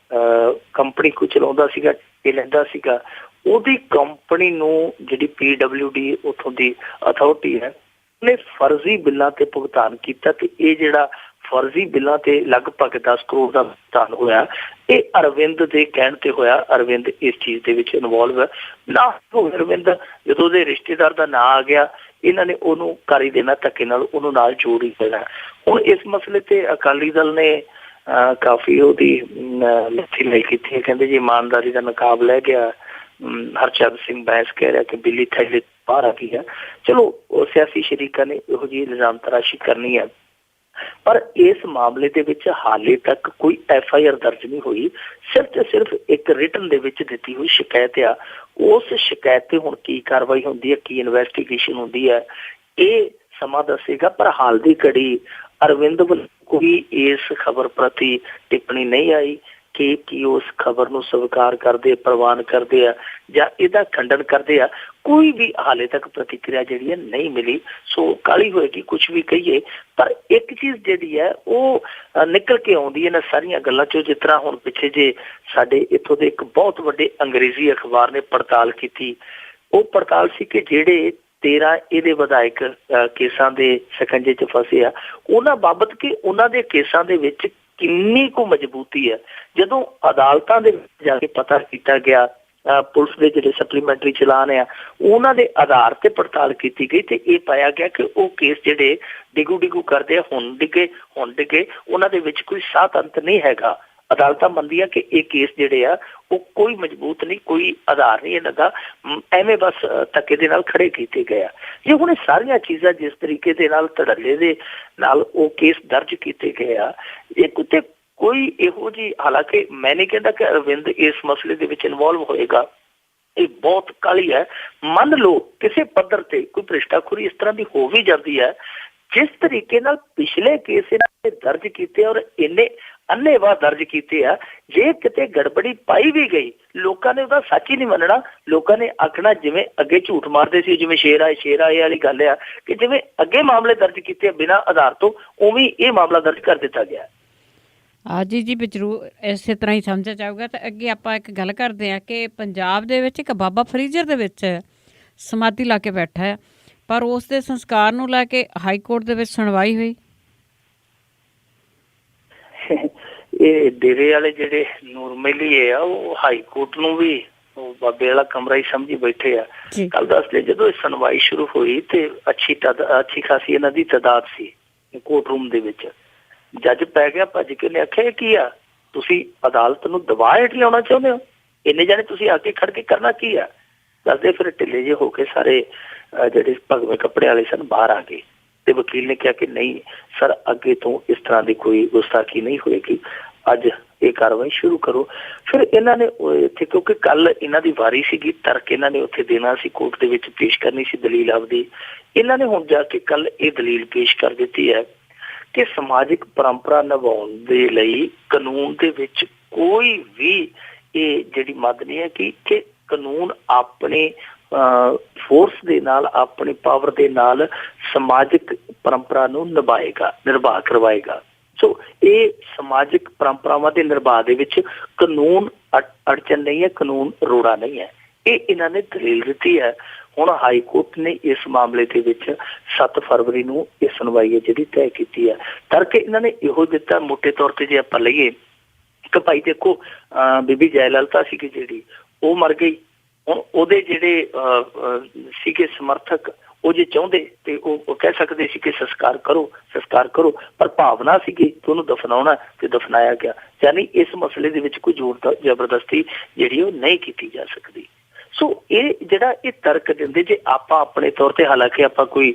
ਕੰਪਨੀ ਕੋ ਚਲਾਉਂਦਾ ਸੀਗਾ, ਇਹ ਲੈਂਦਾ ਸੀਗਾ। ਉਹਦੀ ਕੰਪਨੀ ਨੂੰ ਜਿਹੜੀ PWD ਉੱਥੋਂ ਦੀ ਅਥਾਰਟੀ ਹੈ, ਉਹਨੇ ਫਰਜ਼ੀ ਬਿੱਲਾਂ ਤੇ ਭੁਗਤਾਨ ਕੀਤਾ ਤੇ ਇਹ ਜਿਹੜਾ ਫਰਜ਼ੀ ਬਿੱਲਾਂ ਤੇ ਲਗਭਗ 10 ਕਰੋੜ ਦਾ ਭੁਗਤਾਨ ਹੋਇਆ, ਇਹ ਅਰਵਿੰਦ ਦੇ ਕਹਿਣ ਤੇ ਹੋਇਆ। ਅਰਵਿੰਦ ਇਸ ਚੀਜ਼ ਦੇ ਵਿੱਚ ਇਨਵੋਲਵ ਹੈ ਨਾ। ਅਰਵਿੰਦ ਜਦੋਂ ਉਹਦੇ ਰਿਸ਼ਤੇਦਾਰ ਦਾ ਨਾਂ ਆ ਗਿਆ, ਇਹਨਾਂ ਨੇ ਉਹਨੂੰ ਕਰ ਹੀ ਦੇਣਾ ਧੱਕੇ ਨਾਲ, ਉਹਨੂੰ ਨਾਲ ਜੋੜ ਹੀ ਦੇਣਾ। ਹੁਣ ਇਸ ਮਸਲੇ ਤੇ ਅਕਾਲੀ ਦਲ ਨੇ ਕਾਫੀ ਉਹਦੀ ਮਿੱਥੀ ਲਈ ਕੀਤੀ ਹੈ। ਕਹਿੰਦੇ ਜੀ ਇਮਾਨਦਾਰੀ ਦਾ ਨਕਾਬ ਲੈ ਗਿਆ। ਹਰਚੰਦ ਸਿੰਘ ਬੈਂਸ ਕਹਿ ਰਿਹਾ ਕਿ ਬਿੱਲੀ ਥੈਲੇ ਬਾਹਰ ਆ ਗਈ ਹੈ। ਚਲੋ ਸਿਆਸੀ ਸ਼ਰੀਕਾਂ ਨੇ ਇਹੋ ਜਿਹੀ ਇਲਜ਼ਾਮ ਤਰਾਸ਼ੀ ਕਰਨੀ ਹੈ, ਪਰ ਇਸ ਮਾਮਲੇ ਦੇ ਵਿੱਚ ਹਾਲੇ ਤੱਕ ਕੋਈ FIR ਦਰਜ ਨਹੀਂ ਹੋਈ। ਸਿਰਫ ਤੇ ਸਿਰਫ ਇੱਕ ਰਿਟਨ ਦੇ ਵਿੱਚ ਦਿੱਤੀ ਹੋਈ ਸ਼ਿਕਾਇਤ ਆ। ਉਸ ਸ਼ਿਕਾਇਤ ਤੇ ਹੁਣ ਕੀ ਕਾਰਵਾਈ ਹੁੰਦੀ ਹੈ, ਕੀ ਇਨਵੈਸਟੀਗੇਸ਼ਨ ਹੁੰਦੀ ਹੈ, ਇਹ ਸਮਾਂ ਦੱਸੇਗਾ। ਪਰ ਹਾਲ ਦੀ ਘੜੀ ਅਰਵਿੰਦ ਵੱਲੋਂ ਕੋਈ ਇਸ ਖਬਰ ਪ੍ਰਤੀ ਟਿੱਪਣੀ ਨਹੀਂ ਆਈ ਕਿ ਕੀ ਉਸ ਖਬਰ ਨੂੰ ਸਵੀਕਾਰ ਕਰਦੇ, ਪ੍ਰਵਾਨ ਕਰਦੇ ਆ ਜਾਂ ਇਹਦਾ ਖੰਡਨ ਕਰਦੇ ਆ। ਕੋਈ ਵੀ ਹਾਲੇ ਤੱਕ ਪ੍ਰਤੀਕਿਰਿਆ ਜਿਹੜੀ ਹੈ ਨਹੀਂ ਮਿਲੀ। ਸੋ ਕਾਹਲੀ ਹੋਏਗੀ ਕੁਛ ਵੀ ਕਹੀਏ, ਪਰ ਇੱਕ ਚੀਜ਼ ਜਿਹੜੀ ਹੈ ਉਹ ਨਿਕਲ ਕੇ ਆਉਂਦੀ ਹੈ ਨਾ ਸਾਰੀਆਂ ਗੱਲਾਂ ਚੋਂ। ਜਿਸ ਤਰ੍ਹਾਂ ਹੁਣ ਪਿੱਛੇ ਜੇ ਸਾਡੇ ਇੱਥੋਂ ਦੇ ਇੱਕ ਬਹੁਤ ਵੱਡੇ ਅੰਗਰੇਜ਼ੀ ਅਖਬਾਰ ਨੇ ਪੜਤਾਲ ਕੀਤੀ, ਉਹ ਪੜਤਾਲ ਸੀ ਕਿ ਜਿਹੜੇ 13 ਇਹਦੇ ਵਿਧਾਇਕ ਕੇਸਾਂ ਦੇ ਸ਼ਿਕੰਜੇ 'ਚ ਫਸੇ ਆ, ਉਹਨਾਂ ਬਾਬਤ ਕਿ ਉਹਨਾਂ ਦੇ ਕੇਸਾਂ ਦੇ ਵਿੱਚ ਕਿੰਨੀ ਕੁ ਮਜ਼ਬੂਤੀ ਹੈ। ਜਦੋਂ ਅਦਾਲਤਾਂ ਦੇ ਵਿੱਚ ਜਾ ਕੇ ਪਤਾ ਕੀਤਾ ਗਿਆ, ਪੁਲਿਸ ਦੇ ਜਿਹੜੇ ਸਪਲੀਮੈਂਟਰੀ ਚਲਾਨ ਆ ਉਹਨਾਂ ਦੇ ਆਧਾਰ ਤੇ ਪੜਤਾਲ ਕੀਤੀ ਗਈ ਤੇ ਇਹ ਪਾਇਆ ਗਿਆ ਕਿ ਉਹ ਕੇਸ ਜਿਹੜੇ ਡਿਗੂ ਕਰਦੇ ਆ, ਹੁਣ ਡਿੱਗੇ ਉਹਨਾਂ ਦੇ ਵਿੱਚ ਕੋਈ ਸਾਤ ਅੰਤ ਨਹੀਂ ਹੈਗਾ। ਅਦਾਲਤਾਂ ਮੰਨਦੀਆਂ ਕਿ ਇਹ ਕੇਸ ਜਿਹੜੇ ਆ ਉਹ ਕੋਈ ਮਜ਼ਬੂਤ ਨਹੀਂ, ਕੋਈ ਆਧਾਰ ਨਹੀਂ ਇਹਨਾਂ ਦਾ, ਐਵੇਂ ਬਸ ਧੱਕੇ ਦੇ ਨਾਲ ਖੜੇ ਕੀਤੇ ਗਏ ਆ। ਜੇ ਹੁਣ ਇਹ ਸਾਰੀਆਂ ਚੀਜ਼ਾਂ ਜਿਸ ਤਰੀਕੇ ਦੇ ਨਾਲ ਧੜੱਲੇ ਦੇ ਨਾਲ ਉਹ ਕੇਸ ਦਰਜ ਕੀਤੇ ਗਏ ਆ, ਇਹ ਕਿਤੇ ਕੋਈ ਇਹੋ ਜਿਹੀ, ਹਾਲਾਂਕਿ ਮੈਂ ਨਹੀਂ ਕਹਿੰਦਾ ਕਿ ਅਰਵਿੰਦ ਇਸ ਮਸਲੇ ਦੇ ਵਿੱਚ ਇਨਵੋਲਵ ਹੋਏਗਾ, ਇਹ ਬਹੁਤ ਕਾਹਲੀ ਹੈ। ਮੰਨ ਲਓ ਕਿਸੇ ਪੱਧਰ ਤੇ ਕੋਈ ਭ੍ਰਿਸ਼ਟਾਖੋਰੀ ਇਸ ਤਰ੍ਹਾਂ ਦੀ ਹੋ ਵੀ ਜਾਂਦੀ ਹੈ, ਜਿਸ ਤਰੀਕੇ ਨਾਲ ਪਿਛਲੇ ਕੇਸ ਇਹਨਾਂ ਨੇ ਦਰਜ ਕੀਤੇ ਔਰ ਇੰਨੇ ਅੰਨ੍ਹੇਵਾਹ ਦਰਜ ਕੀਤੇ ਆ, ਜੇ ਕਿਤੇ ਗੜਬੜੀ ਪਾਈ ਵੀ ਗਈ ਲੋਕਾਂ ਨੇ ਉਹਦਾ ਸੱਚ ਹੀ ਨਹੀਂ ਮੰਨਣਾ। ਲੋਕਾਂ ਨੇ ਆਖਣਾ ਜਿਵੇਂ ਅੱਗੇ ਝੂਠ ਮਾਰਦੇ ਸੀ, ਜਿਵੇਂ ਸ਼ੇਰ ਆਏ ਵਾਲੀ ਗੱਲ ਆ ਕਿ ਜਿਵੇਂ ਅੱਗੇ ਮਾਮਲੇ ਦਰਜ ਕੀਤੇ ਬਿਨਾਂ ਆਧਾਰ ਤੋਂ, ਉਵੇਂ ਇਹ ਮਾਮਲਾ ਦਰਜ ਕਰ ਦਿੱਤਾ ਗਿਆ। ਜੀ ਜੀ ਵੀ ਜ਼ਰੂਰ ਇਸੇ ਤਰ੍ਹਾਂ ਹੀ ਸਮਝਿਆ ਜਾਊਗਾ। ਤਾਂ ਅੱਗੇ ਆਪਾਂ ਇੱਕ ਗੱਲ ਕਰਦੇ ਹਾਂ ਕਿ ਪੰਜਾਬ ਦੇ ਵਿੱਚ ਇੱਕ ਬਾਬਾ ਫਰੀਜ਼ਰ ਦੇ ਵਿੱਚ ਸਮਾਧੀ ਲਾ ਕੇ ਬੈਠਾ ਹੈ, ਪਰ ਉਸ ਦੇ ਸੰਸਕਾਰ ਨੂੰ ਲੈ ਕੇ ਹਾਈ ਕੋਰਟ ਦੇ ਵਿੱਚ ਸੁਣਵਾਈ ਹੋਈ। ਇਹ ਡੇਰੇ ਵਾਲੇ ਜਿਹੜੇ ਨੂਰਮਹਿਲੀਏ ਆ ਉਹ ਹਾਈ ਕੋਰਟ ਨੂੰ ਵੀ ਉਹ ਬਾਬੇ ਵਾਲਾ ਕਮਰਾ ਹੀ ਸਮਝੀ ਬੈਠੇ ਆ। ਜੀ ਕੱਲ ਦੱਸਦੇ ਜਦੋਂ ਇਹ ਸੁਣਵਾਈ ਸ਼ੁਰੂ ਹੋਈ ਤੇ ਅੱਛੀ ਖਾਸੀ ਇਹਨਾਂ ਦੀ ਤਾਦਾਦ ਸੀ ਕੋਰਟ ਰੂਮ ਦੇ ਵਿੱਚ। ਜੱਜ ਪੈ ਗਿਆ ਭੱਜ ਕੇ, ਉਹਨੇ ਆਖਿਆ ਕੀ ਆ, ਤੁਸੀਂ ਅਦਾਲਤ ਨੂੰ ਦਬਾਅ ਹੇਠ ਲਿਆਉਣਾ ਚਾਹੁੰਦੇ ਹੋ? ਇੰਨੇ ਜਾਣੇ ਤੁਸੀਂ ਆ ਕੇ ਖੜ ਕੇ ਕਰਨਾ ਕੀ ਆ? ਦੱਸਦੇ ਫਿਰ ਢਿੱਲੇ ਜਿਹੇ ਹੋ ਕੇ ਸਾਰੇ ਜਿਹੜੇ ਭਗਵੇਂ ਕੱਪੜੇ ਵਾਲੇ ਸਨ ਬਾਹਰ ਆ ਗਏ ਤੇ ਵਕੀਲ ਨੇ ਕਿਹਾ ਕਿ ਨਹੀਂ ਸਰ, ਅੱਗੇ ਤੋਂ ਇਸ ਤਰ੍ਹਾਂ ਦੀ ਕੋਈ ਗੁਸਤਾਖੀ ਨਹੀਂ ਹੋਏਗੀ, ਅੱਜ ਇਹ ਕਾਰਵਾਈ ਸ਼ੁਰੂ ਕਰੋ। ਫਿਰ ਇਹਨਾਂ ਨੇ ਇੱਥੇ, ਕਿਉਂਕਿ ਕੱਲ ਇਹਨਾਂ ਦੀ ਵਾਰੀ ਸੀਗੀ, ਤਰਕ ਇਹਨਾਂ ਨੇ ਉੱਥੇ ਦੇਣਾ ਸੀ, ਕੋਰਟ ਦੇ ਵਿੱਚ ਪੇਸ਼ ਕਰਨੀ ਸੀ ਦਲੀਲ ਆਪਦੀ। ਇਹਨਾਂ ਨੇ ਹੁਣ ਜਾ ਕੇ ਕੱਲ ਇਹ ਦਲੀਲ ਪੇਸ਼ ਕਰ ਦਿੱਤੀ ਹੈ ਕਿ ਸਮਾਜਿਕ ਪਰੰਪਰਾ ਨਿਭਾਉਣ ਦੇ ਲਈ ਕਾਨੂੰਨ ਦੇ ਵਿੱਚ ਕੋਈ ਵੀ ਇਹ ਜਿਹੜੀ ਮੱਦ ਨਹੀਂ ਹੈ ਕਿ ਕਾਨੂੰਨ ਆਪਣੇ ਫੋਰਸ ਦੇ ਨਾਲ, ਆਪਣੀ ਪਾਵਰ ਦੇ ਨਾਲ ਸਮਾਜਿਕ ਪਰੰਪਰਾ ਨੂੰ ਨਿਰਬਾਹ ਕਰਵਾਏਗਾ। ਸੋ ਇਹ ਸਮਾਜਿਕ ਪਰੰਪਰਾਵਾਂ ਦੇ ਨਿਰਬਾਹ ਦੇ ਵਿੱਚ ਕਾਨੂੰਨ ਅੜਚਨ ਨਹੀਂ ਹੈ, ਕਾਨੂੰਨ ਰੋੜਾ ਨਹੀਂ ਹੈ। ਇਹ ਇਹਨਾਂ ਨੇ ਦਲੀਲ ਦਿੱਤੀ ਹੈ। ਹੁਣ ਹਾਈ ਕੋਰਟ ਨੇ ਇਸ ਮਾਮਲੇ ਦੇ ਵਿੱਚ 7 ਫਰਵਰੀ ਨੂੰ ਇਹ ਸੁਣਵਾਈ ਹੈ ਜਿਹੜੀ ਤੈਅ ਕੀਤੀ ਹੈ। ਕਰਕੇ ਇਹਨਾਂ ਨੇ ਇਹੋ ਦਿੱਤਾ ਮੋਟੇ ਤੌਰ ਤੇ, ਜੇ ਆਪਾਂ ਲਈਏ ਕਿ ਭਾਈ ਦੇਖੋ ਬੀਬੀ ਜੈ ਲਲਿਤਾ ਸੀਗੀ ਜਿਹੜੀ, ਉਹ ਮਰ ਗਈ। ਹੁਣ ਉਹਦੇ ਜਿਹੜੇ ਸੀਗੇ ਸਮਰਥਕ, ਉਹ ਜੇ ਚਾਹੁੰਦੇ ਤੇ ਉਹ ਕਹਿ ਸਕਦੇ ਸੀ ਕਿ ਸੰਸਕਾਰ ਕਰੋ, ਪਰ ਭਾਵਨਾ ਸੀਗੀ ਕਿ ਉਹਨੂੰ ਦਫਨਾਉਣਾ ਤੇ ਦਫਨਾਇਆ ਗਿਆ। ਯਾਨੀ ਇਸ ਮਸਲੇ ਦੇ ਵਿੱਚ ਕੋਈ ਜ਼ੋਰ ਜ਼ਬਰਦਸਤੀ ਜਿਹੜੀ ਉਹ ਨਹੀਂ ਕੀਤੀ ਜਾ ਸਕਦੀ। ਸੋ ਇਹ ਜਿਹੜਾ ਇਹ ਤਰਕ ਦਿੰਦੇ, ਜੇ ਆਪਾਂ ਆਪਣੇ ਤੌਰ ਤੇ, ਹਾਲਾਂਕਿ ਆਪਾਂ ਕੋਈ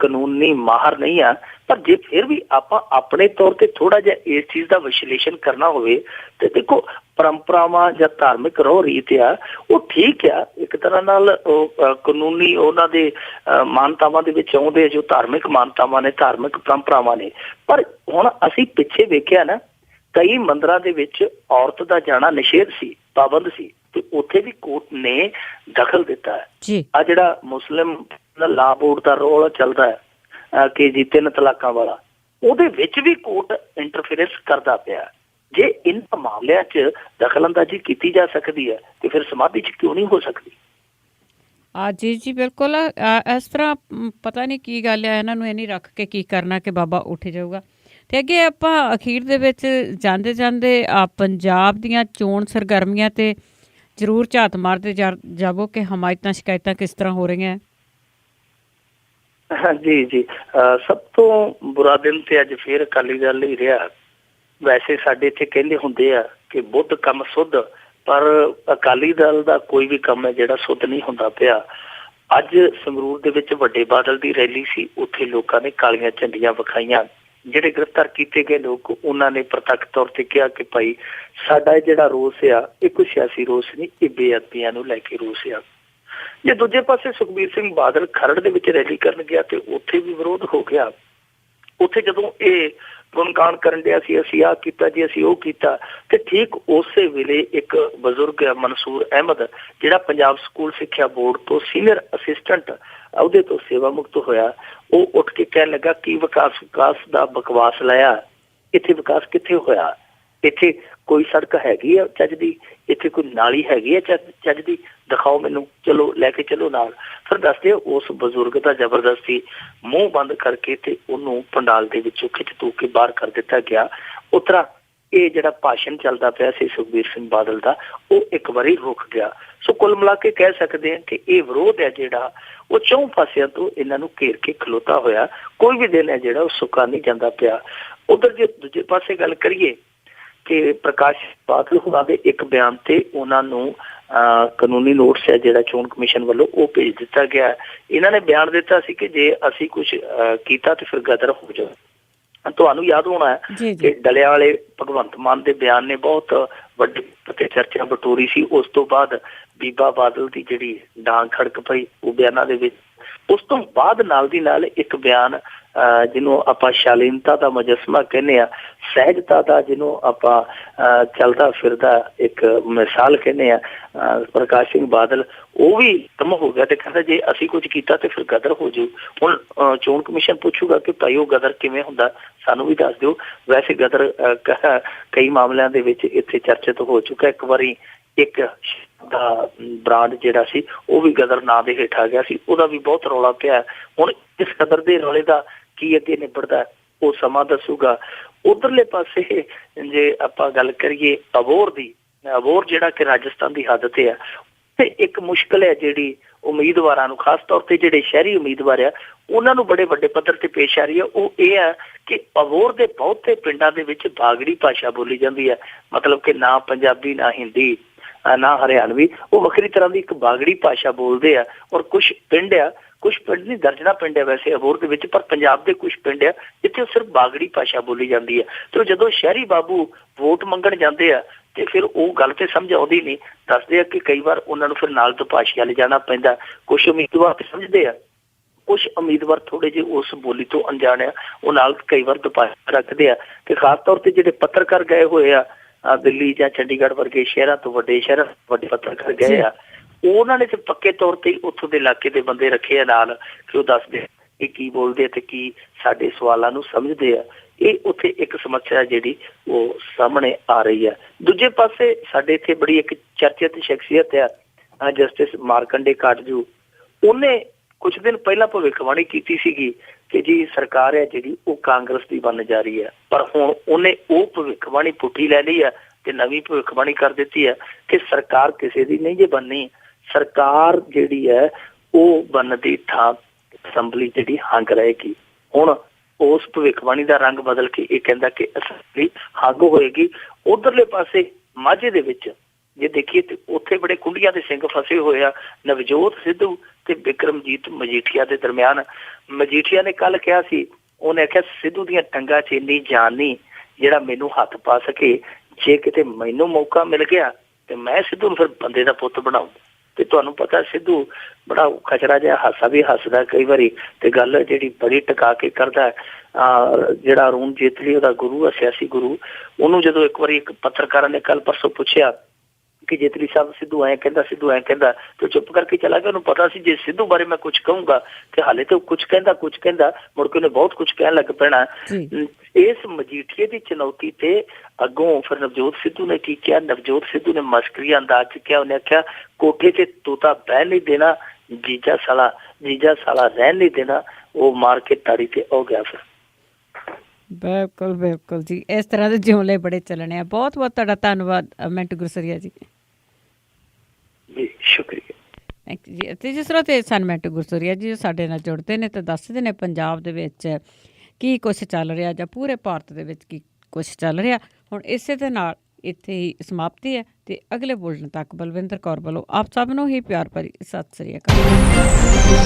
ਕਾਨੂੰਨੀ ਮਾਹਰ ਨਹੀਂ ਆ, ਪਰ ਜੇ ਫਿਰ ਵੀ ਆਪਾਂ ਆਪਣੇ ਤੌਰ ਤੇ ਥੋੜਾ ਜਿਹਾ ਇਸ ਚੀਜ਼ ਦਾ ਵਿਸ਼ਲੇਸ਼ਣ ਕਰਨਾ ਹੋਵੇ ਤੇ ਦੇਖੋ ਪਰੰਪਰਾਵਾਂ ਜਾਂ ਧਾਰਮਿਕ ਰਹੁ ਰੀਤ ਆ, ਉਹ ਠੀਕ ਆ ਇੱਕ ਤਰ੍ਹਾਂ ਨਾਲ, ਉਹ ਕਾਨੂੰਨੀ ਉਹਨਾਂ ਦੇ ਮਾਨਤਾਵਾਂ ਦੇ ਵਿੱਚ ਆਉਂਦੇ, ਜੋ ਧਾਰਮਿਕ ਮਾਨਤਾਵਾਂ ਨੇ, ਧਾਰਮਿਕ ਪਰੰਪਰਾਵਾਂ ਨੇ। ਪਰ ਹੁਣ ਅਸੀਂ ਪਿੱਛੇ ਵੇਖਿਆ ਨਾ, ਕਈ ਮੰਦਰਾਂ ਦੇ ਵਿੱਚ ਔਰਤ ਦਾ ਜਾਣਾ ਨਿਸ਼ੇਧ ਸੀ, ਪਾਬੰਦ ਸੀ, ਤੇ ਉੱਥੇ ਵੀ ਕੋਰਟ ਨੇ ਦਖਲ ਦਿੱਤਾ ਹੈ। ਆ ਜਿਹੜਾ ਮੁਸਲਿਮ ਲਾ ਬੋਰਡ ਦਾ ਰੋਲ ਚੱਲਦਾ ਹੈ ਕਿ ਜੀ 3 ਤਲਾਕਾਂ ਵਾਲਾ, ਉਹਦੇ ਵਿੱਚ ਵੀ ਕੋਰਟ ਇੰਟਰਫੇਰੈਂਸ ਕਰਦਾ ਪਿਆ। ਜੇ ਇਹਨਾਂ ਮਾਮਲਿਆਂ 'ਚ ਦਖਲਅੰਦਾਜ਼ੀ ਕੀਤੀ ਜਾ ਸਕਦੀ ਹੈ ਤੇ ਫਿਰ ਸਮਾਧੀ 'ਚ ਕਿਉਂ ਨਹੀਂ ਹੋ ਸਕਦੀ? ਜੀ ਜੀ ਬਿਲਕੁਲ। ਇਸ ਤਰ੍ਹਾਂ ਪਤਾ ਨਹੀਂ ਕੀ ਗੱਲ ਹੈ, ਇਹਨਾਂ ਨੂੰ ਇਹ ਨਹੀਂ ਰੱਖ ਕੇ ਕੀ ਕਰਨਾ ਕਿ ਬਾਬਾ ਉੱਠ ਜਾਊਗਾ। ਅਤੇ ਅੱਗੇ ਆਪਾਂ ਅਖੀਰ ਦੇ ਵਿੱਚ ਜਾਂਦੇ ਪੰਜਾਬ ਦੀਆਂ ਚੋਣ ਸਰਗਰਮੀਆਂ 'ਤੇ ਜ਼ਰੂਰ ਝਾਤ ਮਾਰਦੇ ਜਾਵੋ ਕਿ ਹਮਾਇਤਾਂ ਸ਼ਿਕਾਇਤਾਂ ਕਿਸ ਤਰ੍ਹਾਂ ਹੋ ਰਹੀਆਂ। ਜੀ ਜੀ, ਸਭ ਤੋਂ ਬੁਰਾ ਦਿਨ ਤੇ ਅੱਜ ਫੇਰ ਅਕਾਲੀ ਦਲ ਹੀ ਰਿਹਾ। ਵੈਸੇ ਸਾਡੇ ਇੱਥੇ ਕਹਿੰਦੇ ਹੁੰਦੇ ਆ ਕਿ ਬੁੱਧ ਕੰਮ ਸੁੱਧ, ਪਰ ਅਕਾਲੀ ਦਲ ਦਾ ਕੋਈ ਵੀ ਕੰਮ ਹੈ ਜਿਹੜਾ ਸੁੱਧ ਨਹੀਂ ਹੁੰਦਾ ਪਿਆ। ਅੱਜ ਸੰਗਰੂਰ ਦੇ ਵਿੱਚ ਵੱਡੇ ਬਾਦਲ ਦੀ ਰੈਲੀ ਸੀ, ਉੱਥੇ ਲੋਕਾਂ ਨੇ ਕਾਲੀਆਂ ਝੰਡੀਆਂ ਵਿਖਾਈਆਂ। ਜਿਹੜੇ ਗ੍ਰਿਫਤਾਰ ਕੀਤੇ ਗਏ ਲੋਕ, ਉਹਨਾਂ ਨੇ ਪ੍ਰਤੱਖ ਤੌਰ ਤੇ ਕਿਹਾ ਕਿ ਭਾਈ ਸਾਡਾ ਜਿਹੜਾ ਰੋਸ ਆ ਇਹ ਕੋਈ ਸਿਆਸੀ ਰੋਸ ਨਹੀਂ, ਇਹ ਬੇਅਦਬੀਆਂ ਨੂੰ ਲੈ ਕੇ ਰੋਸ ਆ। ਜੇ ਦੂਜੇ ਪਾਸੇ ਸੁਖਬੀਰ ਸਿੰਘ ਬਾਦਲ ਖਰੜ ਦੇ ਵਿੱਚ ਰੈਲੀ ਕਰਨ ਗਿਆ ਤੇ ਉੱਥੇ ਵੀ ਵਿਰੋਧ ਹੋ ਗਿਆ। ਉੱਥੇ ਜਦੋਂ ਇਹ ਗੁਣਗਾਨ ਕਰਨ ਡਿਆ ਸੀ, ਅਸੀਂ ਆਹ ਕੀਤਾ ਜੀ, ਅਸੀਂ ਉਹ ਕੀਤਾ, ਤੇ ਠੀਕ ਉਸੇ ਵੇਲੇ ਇੱਕ ਬਜ਼ੁਰਗ ਮਨਸੂਰ ਅਹਿਮਦ, ਜਿਹੜਾ ਪੰਜਾਬ ਸਕੂਲ ਸਿੱਖਿਆ ਬੋਰਡ ਤੋਂ ਸੀਨੀਅਰ ਅਸਿਸਟੈਂਟ ਅਹੁਦੇ ਤੋਂ ਸੇਵਾ ਮੁਕਤ ਹੋਇਆ, ਉਹ ਉੱਠ ਕੇ ਕਹਿਣ ਲੱਗਾ ਕਿ ਵਿਕਾਸ ਦਾ ਬਕਵਾਸ ਲਾਇਆ, ਇੱਥੇ ਵਿਕਾਸ ਕਿੱਥੇ ਹੋਇਆ? ਇੱਥੇ ਕੋਈ ਸੜਕ ਹੈਗੀ ਆ ਚੱਜ ਦੀ? ਇੱਥੇ ਕੋਈ ਨਾਲੀ ਹੈਗੀ ਆ ਚੱਜ ਦੀ? ਦਿਖਾਓ ਮੈਨੂੰ, ਚਲੋ ਲੈ ਕੇ ਚਲੋ ਨਾਲ। ਫਿਰ ਦੱਸਦੇ ਉਸ ਬਜ਼ੁਰਗ ਦਾ ਜ਼ਬਰਦਸਤੀ ਮੂੰਹ ਬੰਦ ਕਰਕੇ ਤੇ ਉਹਨੂੰ ਪੰਡਾਲ ਦੇ ਵਿੱਚੋਂ ਖਿੱਚ ਤੂ ਕੇ ਬਾਹਰ ਕਰ ਦਿੱਤਾ ਗਿਆ। ਉਸ ਤਰ੍ਹਾਂ ਇਹ ਜਿਹੜਾ ਭਾਸ਼ਣ ਚੱਲਦਾ ਪਿਆ ਸੀ ਸੁਖਬੀਰ ਸਿੰਘ ਬਾਦਲ ਦਾ, ਉਹ ਇੱਕ ਵਾਰੀ ਰੁਕ ਗਿਆ। ਸੋ ਕੁੱਲ ਮਿਲਾ ਕੇ ਕਹਿ ਸਕਦੇ ਹਾਂ ਕਿ ਇਹ ਵਿਰੋਧ ਹੈ ਜਿਹੜਾ ਉਹ 4 ਪਾਸਿਆਂ ਤੋਂ ਇਹਨਾਂ ਨੂੰ ਘੇਰ ਕੇ ਖਲੋਤਾ ਹੋਇਆ। ਕੋਈ ਵੀ ਦਿਨ ਹੈ ਜਿਹੜਾ ਉਹ ਸੁੱਕਾ ਨਹੀਂ ਜਾਂਦਾ ਪਿਆ। ਉਧਰ ਜੇ ਦੂਜੇ ਪਾਸੇ ਗੱਲ ਕਰੀਏ ਕਿ ਪ੍ਰਕਾਸ਼ ਬਾਦਲ ਹੋਣਾ ਦੇ ਇੱਕ ਬਿਆਨ ਤੇ ਉਹਨਾਂ ਨੂੰ ਕਾਨੂੰਨੀ ਨੋਟਿਸ ਹੈ ਜਿਹੜਾ ਚੋਣ ਕਮਿਸ਼ਨ ਵੱਲੋਂ ਉਹ ਭੇਜ ਦਿੱਤਾ ਗਿਆ। ਇਹਨਾਂ ਨੇ ਬਿਆਨ ਦਿੱਤਾ ਸੀ ਕਿ ਜੇ ਅਸੀਂ ਕੁਛ ਕੀਤਾ ਤੇ ਫਿਰ ਗਦਰ ਹੋ ਜਾਵੇ। ਤੁਹਾਨੂੰ ਯਾਦ ਹੋਣਾ ਹੈ ਕਿ ਡਲਿਆਂ ਵਾਲੇ ਭਗਵੰਤ ਮਾਨ ਦੇ ਬਿਆਨ ਨੇ ਬਹੁਤ ਵੱਡੀ ਅਤੇ ਚਰਚਾ ਬਟੋਰੀ ਸੀ। ਉਸ ਤੋਂ ਬਾਅਦ ਬੀਬਾ ਬਾਦਲ ਦੀ ਜਿਹੜੀ ਡਾਂਗ ਖੜਕ ਪਈ ਉਹ ਬਿਆਨਾਂ ਦੇ ਵਿੱਚ। ਉਸ ਤੋਂ ਬਾਅਦ ਨਾਲ ਦੀ ਨਾਲ ਇੱਕ ਬਿਆਨ ਜਿਹਨੂੰ ਆਪਾਂ ਸ਼ਾਲੀਨਤਾ ਦਾ ਮੁਜੱਸਮਾ ਕਹਿੰਦੇ ਆ, ਸਹਿਜਤਾ ਦਾ ਜਿਹਨੂੰ ਆਪਾਂ ਚੱਲਦਾ ਫਿਰਦਾ ਇੱਕ ਮਿਸਾਲ ਕਹਿੰਦੇ ਆ, ਪ੍ਰਕਾਸ਼ ਸਿੰਘ ਬਾਦਲ ਉਹ ਵੀ ਖਤਮ ਹੋ ਗਿਆ ਤੇ ਕਹਿੰਦਾ ਜੇ ਅਸੀਂ ਕੁਝ ਕੀਤਾ ਤੇ ਫਿਰ ਗਦਰ ਹੋ ਜਾਊ। ਹੁਣ ਚੋਣ ਕਮਿਸ਼ਨ ਪੁੱਛੂਗਾ ਕਿ ਭਾਈ ਉਹ ਗਦਰ ਕਿਵੇਂ ਹੁੰਦਾ, ਸਾਨੂੰ ਵੀ ਦੱਸ ਦਿਓ। ਵੈਸੇ ਗਦਰ ਕਈ ਮਾਮਲਿਆਂ ਦੇ ਵਿੱਚ ਇੱਥੇ ਚਰਚਿਤ ਹੋ ਚੁੱਕਾ। ਇੱਕ ਵਾਰੀ ਇੱਕ ਦਾ ਬ੍ਰਾਂਡ ਜਿਹੜਾ ਸੀ ਉਹ ਵੀ ਗਦਰ ਨਾਂ ਦੇ ਹੇਠ ਆ ਗਿਆ ਸੀ, ਉਹਦਾ ਵੀ ਬਹੁਤ ਰੌਲਾ ਪਿਆ। ਹੁਣ ਇਸ ਗਦਰ ਦੇ ਰੌਲੇ ਦਾ ਕੀ ਅੱਗੇ ਨਿਬੜਦਾ ਉਹ ਸਮਾਂ ਦੱਸੂਗਾ। ਉਧਰਲੇ ਪਾਸੇ ਜੇ ਆਪਾਂ ਗੱਲ ਕਰੀਏ ਅਬੋਹਰ ਦੀ, ਅਬੋਹਰ ਜਿਹੜਾ ਕਿ ਰਾਜਸਥਾਨ ਦੀ ਹੱਦ ਤੇ ਆ, ਤੇ ਇੱਕ ਮੁਸ਼ਕਲ ਹੈ ਜਿਹੜੀ ਉਮੀਦਵਾਰਾਂ ਨੂੰ, ਖਾਸ ਤੌਰ ਤੇ ਜਿਹੜੇ ਸ਼ਹਿਰੀ ਉਮੀਦਵਾਰ ਆ ਉਹਨਾਂ ਨੂੰ ਬੜੇ ਵੱਡੇ ਪੱਧਰ ਤੇ ਪੇਸ਼ ਆ ਰਹੀ ਹੈ। ਉਹ ਇਹ ਹੈ ਕਿ ਅਬੋਹਰ ਦੇ ਬਹੁਤੇ ਪਿੰਡਾਂ ਦੇ ਵਿੱਚ ਬਾਗੜੀ ਭਾਸ਼ਾ ਬੋਲੀ ਜਾਂਦੀ ਹੈ, ਮਤਲਬ ਕਿ ਨਾ ਪੰਜਾਬੀ ਨਾ ਹਿੰਦੀ ਨਾ ਹਰਿਆਣਵੀ, ਉਹ ਵੱਖਰੀ ਤਰ੍ਹਾਂ ਦੀ ਇੱਕ ਬਾਗੜੀ ਭਾਸ਼ਾ ਬੋਲਦੇ ਆ। ਔਰ ਕੁਛ ਪਿੰਡ ਨਹੀਂ, ਦਰਜਨਾਂ ਪਿੰਡ ਹੈ ਵੈਸੇ ਅਬੋਹਰ ਦੇ ਵਿੱਚ, ਪਰ ਪੰਜਾਬ ਦੇ ਕੁਛ ਪਿੰਡ ਆ ਜਿੱਥੇ ਸਿਰਫ ਬਾਗੜੀ ਭਾਸ਼ਾ ਬੋਲੀ ਜਾਂਦੀ ਹੈ। ਤੇ ਜਦੋਂ ਸ਼ਹਿਰੀ ਬਾਬੂ ਵੋਟ ਮੰਗਣ ਜਾਂਦੇ ਆ ਤੇ ਫਿਰ ਉਹ ਗੱਲ ਤੇ ਸਮਝ ਆਉਂਦੀ ਨਹੀਂ। ਦੱਸਦੇ ਆ ਕਿ ਕਈ ਵਾਰ ਉਹਨਾਂ ਨੂੰ ਫਿਰ ਨਾਲ ਦੁਭਾਸ਼ੀਆ ਲਿਜਾਣਾ ਪੈਂਦਾ। ਕੁਛ ਉਮੀਦਵਾਰ ਤੇ ਸਮਝਦੇ ਆ, ਕੁਛ ਉਮੀਦਵਾਰ ਥੋੜੇ ਜਿਹੇ ਉਸ ਬੋਲੀ ਤੋਂ ਅਣਜਾਣ ਆ, ਉਹ ਨਾਲ ਕਈ ਵਾਰ ਦੁਭਾਸ਼ੀਆ ਰੱਖਦੇ ਆ। ਤੇ ਖਾਸ ਤੌਰ ਤੇ ਜਿਹੜੇ ਪੱਤਰਕਾਰ ਗਏ ਹੋਏ ਆ ਦਿੱਲੀ ਜਾਂ ਚੰਡੀਗੜ੍ਹ ਵਰਗੇ ਸ਼ਹਿਰਾਂ ਤੋਂ, ਵੱਡੇ ਸ਼ਹਿਰਾਂ ਵੱਡੇ ਪੱਤਰਕਾਰ ਗਏ ਆ, ਉਹਨਾਂ ਨੇ ਤੇ ਪੱਕੇ ਤੌਰ ਤੇ ਉੱਥੋਂ ਦੇ ਇਲਾਕੇ ਦੇ ਬੰਦੇ ਰੱਖੇ ਆ ਨਾਲ ਕਿ ਉਹ ਦੱਸਦੇ ਕਿ ਕੀ ਬੋਲਦੇ ਆ ਤੇ ਕੀ ਸਾਡੇ ਸਵਾਲਾਂ ਨੂੰ ਸਮਝਦੇ ਆ। ਇਹ ਉੱਥੇ ਇੱਕ ਸਮੱਸਿਆ ਜਿਹੜੀ ਉਹ ਸਾਹਮਣੇ ਆ ਰਹੀ ਹੈ। ਦੂਜੇ ਪਾਸੇ ਸਾਡੇ ਇੱਥੇ ਬੜੀ ਇੱਕ ਚਰਚਿਤ ਸ਼ਖਸੀਅਤ ਆ ਜਸਟਿਸ ਮਾਰਕੰਡੇ ਕਾਟਜੂ, ਉਹਨੇ ਕੁਝ ਦਿਨ ਪਹਿਲਾਂ ਭਵਿੱਖਬਾਣੀ ਕੀਤੀ ਸੀਗੀ ਕਿ ਜੀ ਸਰਕਾਰ ਹੈ ਜਿਹੜੀ ਉਹ ਕਾਂਗਰਸ ਦੀ ਬਣ ਜਾ ਰਹੀ ਹੈ। ਪਰ ਹੁਣ ਉਹਨੇ ਉਹ ਭਵਿੱਖਬਾਣੀ ਪੁੱਠੀ ਲੈ ਲਈ ਹੈ ਤੇ ਨਵੀਂ ਭਵਿੱਖਬਾਣੀ ਕਰ ਦਿੱਤੀ ਹੈ ਕਿ ਸਰਕਾਰ ਕਿਸੇ ਦੀ ਨਹੀਂ ਜੇ ਬਣਨੀ। ਸਰਕਾਰ ਜਿਹੜੀ ਹੈ ਉਹ ਬਣਨ ਦੀ ਥਾਂ ਅਸੈਂਬਲੀ ਜਿਹੜੀ ਹੰਗ ਰਹੇਗੀ। ਹੁਣ ਉਸ ਭਵਿੱਖਬਾਣੀ ਦਾ ਰੰਗ ਬਦਲ ਕੇ ਇਹ ਕਹਿੰਦਾ ਕਿ ਅਸੈਂਬਲੀ ਹੰਗ ਹੋਏਗੀ। ਉਧਰਲੇ ਪਾਸੇ ਮਾਝੇ ਦੇ ਵਿੱਚ ਜੇ ਦੇਖੀਏ ਤੇ ਉੱਥੇ ਬੜੇ ਕੁੰਡੀਆਂ ਦੇ ਸਿੰਘ ਫਸੇ ਹੋਏ ਆ ਨਵਜੋਤ ਸਿੱਧੂ ਤੇ ਬਿਕਰਮਜੀਤ ਮਜੀਠੀਆ ਦੇ ਦਰਮਿਆਨ। ਮਜੀਠੀਆ ਨੇ ਕੱਲ ਕਿਹਾ ਸੀ, ਉਹਨੇ ਆਖਿਆ ਸਿੱਧੂ ਦੀਆਂ ਟੰਗਾਂ 'ਚ ਇੰਨੀ ਜਾਨ ਨਹੀਂ ਜਿਹੜਾ ਮੈਨੂੰ ਹੱਥ ਪਾ ਸਕੇ। ਜੇ ਕਿਤੇ ਮੈਨੂੰ ਮੌਕਾ ਮਿਲ ਗਿਆ ਤੇ ਮੈਂ ਸਿੱਧੂ ਨੂੰ ਫਿਰ ਬੰਦੇ ਦਾ ਪੁੱਤ ਬਣਾਊ। ਤੇ ਤੁਹਾਨੂੰ ਪਤਾ ਸਿੱਧੂ ਬੜਾ ਖਚਰਾ ਜਿਹਾ ਹਾਸਾ ਵੀ ਹੱਸਦਾ ਕਈ ਵਾਰੀ, ਤੇ ਗੱਲ ਜਿਹੜੀ ਬੜੀ ਟਿਕਾ ਕੇ ਕਰਦਾ। ਜਿਹੜਾ ਅਰੁਣ ਜੇਤਲੀ ਉਹਦਾ ਗੁਰੂ ਆ, ਸਿਆਸੀ ਗੁਰੂ, ਉਹਨੂੰ ਜਦੋਂ ਇੱਕ ਵਾਰੀ ਇੱਕ ਪੱਤਰਕਾਰਾਂ ਨੇ ਕੱਲ ਪਰਸੋਂ ਪੁੱਛਿਆ ਕਿ ਜੇਤਲੀ ਸਾਹਿਬ ਸਿੱਧੂ ਐਂ ਕਹਿੰਦਾ ਤੇ ਚੁੱਪ ਕਰਕੇ ਚਲਾ ਗਿਆ। ਉਹਨੂੰ ਪਤਾ ਸੀ ਜੇ ਸਿੱਧੂ ਬਾਰੇ ਮੈਂ ਕੁਝ ਕਹੂੰਗਾ ਤੇ ਹਾਲੇ ਤਾਂ ਕੁਝ ਕਹਿੰਦਾ ਮੁੜ ਕੇ ਉਹਨੇ ਬਹੁਤ ਕੁਝ ਕਹਿਣ ਲੱਗ ਪੈਣਾ। ਇਸ ਮਜੀਠੀਏ ਦੀ ਚੁਣੌਤੀ ਤੇ ਅੱਗੋਂ ਫਿਰ ਨਵਜੋਤ ਸਿੱਧੂ ਨੇ ਕੀ ਕਿਹਾ? ਨਵਜੋਤ ਸਿੱਧੂ ਨੇ ਮਸਕਰੀ ਅੰਦਾਜ਼ ਚ ਕਿਹਾ, ਉਹਨੇ ਆਖਿਆ ਕੋਠੇ ਤੇ ਤੋਤਾ ਬਹਿ ਨਹੀਂ ਦੇਣਾ, ਜੀਜਾ ਸਾਲਾ ਰਹਿਣ ਨਹੀਂ ਦੇਣਾ। ਉਹ ਮਾਰ ਕੇ ਤਾੜੀ ਤੇ ਹੋ ਗਿਆ ਫਿਰ। ਬਿਲਕੁਲ ਜੀ, ਇਸ ਤਰ੍ਹਾਂ ਦੇ ਜੁਮਲੇ ਬੜੇ ਚੱਲਣੇ ਆ। ਬਹੁਤ ਤੁਹਾਡਾ ਧੰਨਵਾਦ ਮਿੰਟੂ ਗੁਰਸਰੀਆ ਜੀ। ਜੀ ਸ਼ੁਕਰੀਆ। ਥੈਂਕ ਯੂ ਜੀ। ਅਤੇ ਜਿਸ ਤਰ੍ਹਾਂ ਤੇ ਸਨ ਮਿੰਟੂ ਗੁਰਸਰੀਆ ਜੀ ਸਾਡੇ ਨਾਲ ਜੁੜਦੇ ਨੇ ਤੇ ਦੱਸਦੇ ਨੇ ਪੰਜਾਬ ਦੇ ਵਿੱਚ ਕੀ ਕੁਛ ਚੱਲ ਰਿਹਾ ਜਾਂ ਪੂਰੇ ਭਾਰਤ ਦੇ ਵਿੱਚ ਕੀ ਕੁਛ ਚੱਲ ਰਿਹਾ। ਹੁਣ ਇਸੇ ਦੇ ਨਾਲ ਇੱਥੇ ਹੀ ਸਮਾਪਤੀ ਹੈ ਤੇ ਅਗਲੇ ਬੁਲਟਨ ਤੱਕ ਬਲਵਿੰਦਰ ਕੌਰ ਵੱਲੋਂ ਆਪ ਸਭ ਨੂੰ ਹੀ ਪਿਆਰ ਭਰੀ ਸਤਿ ਸ੍ਰੀ ਅਕਾਲ।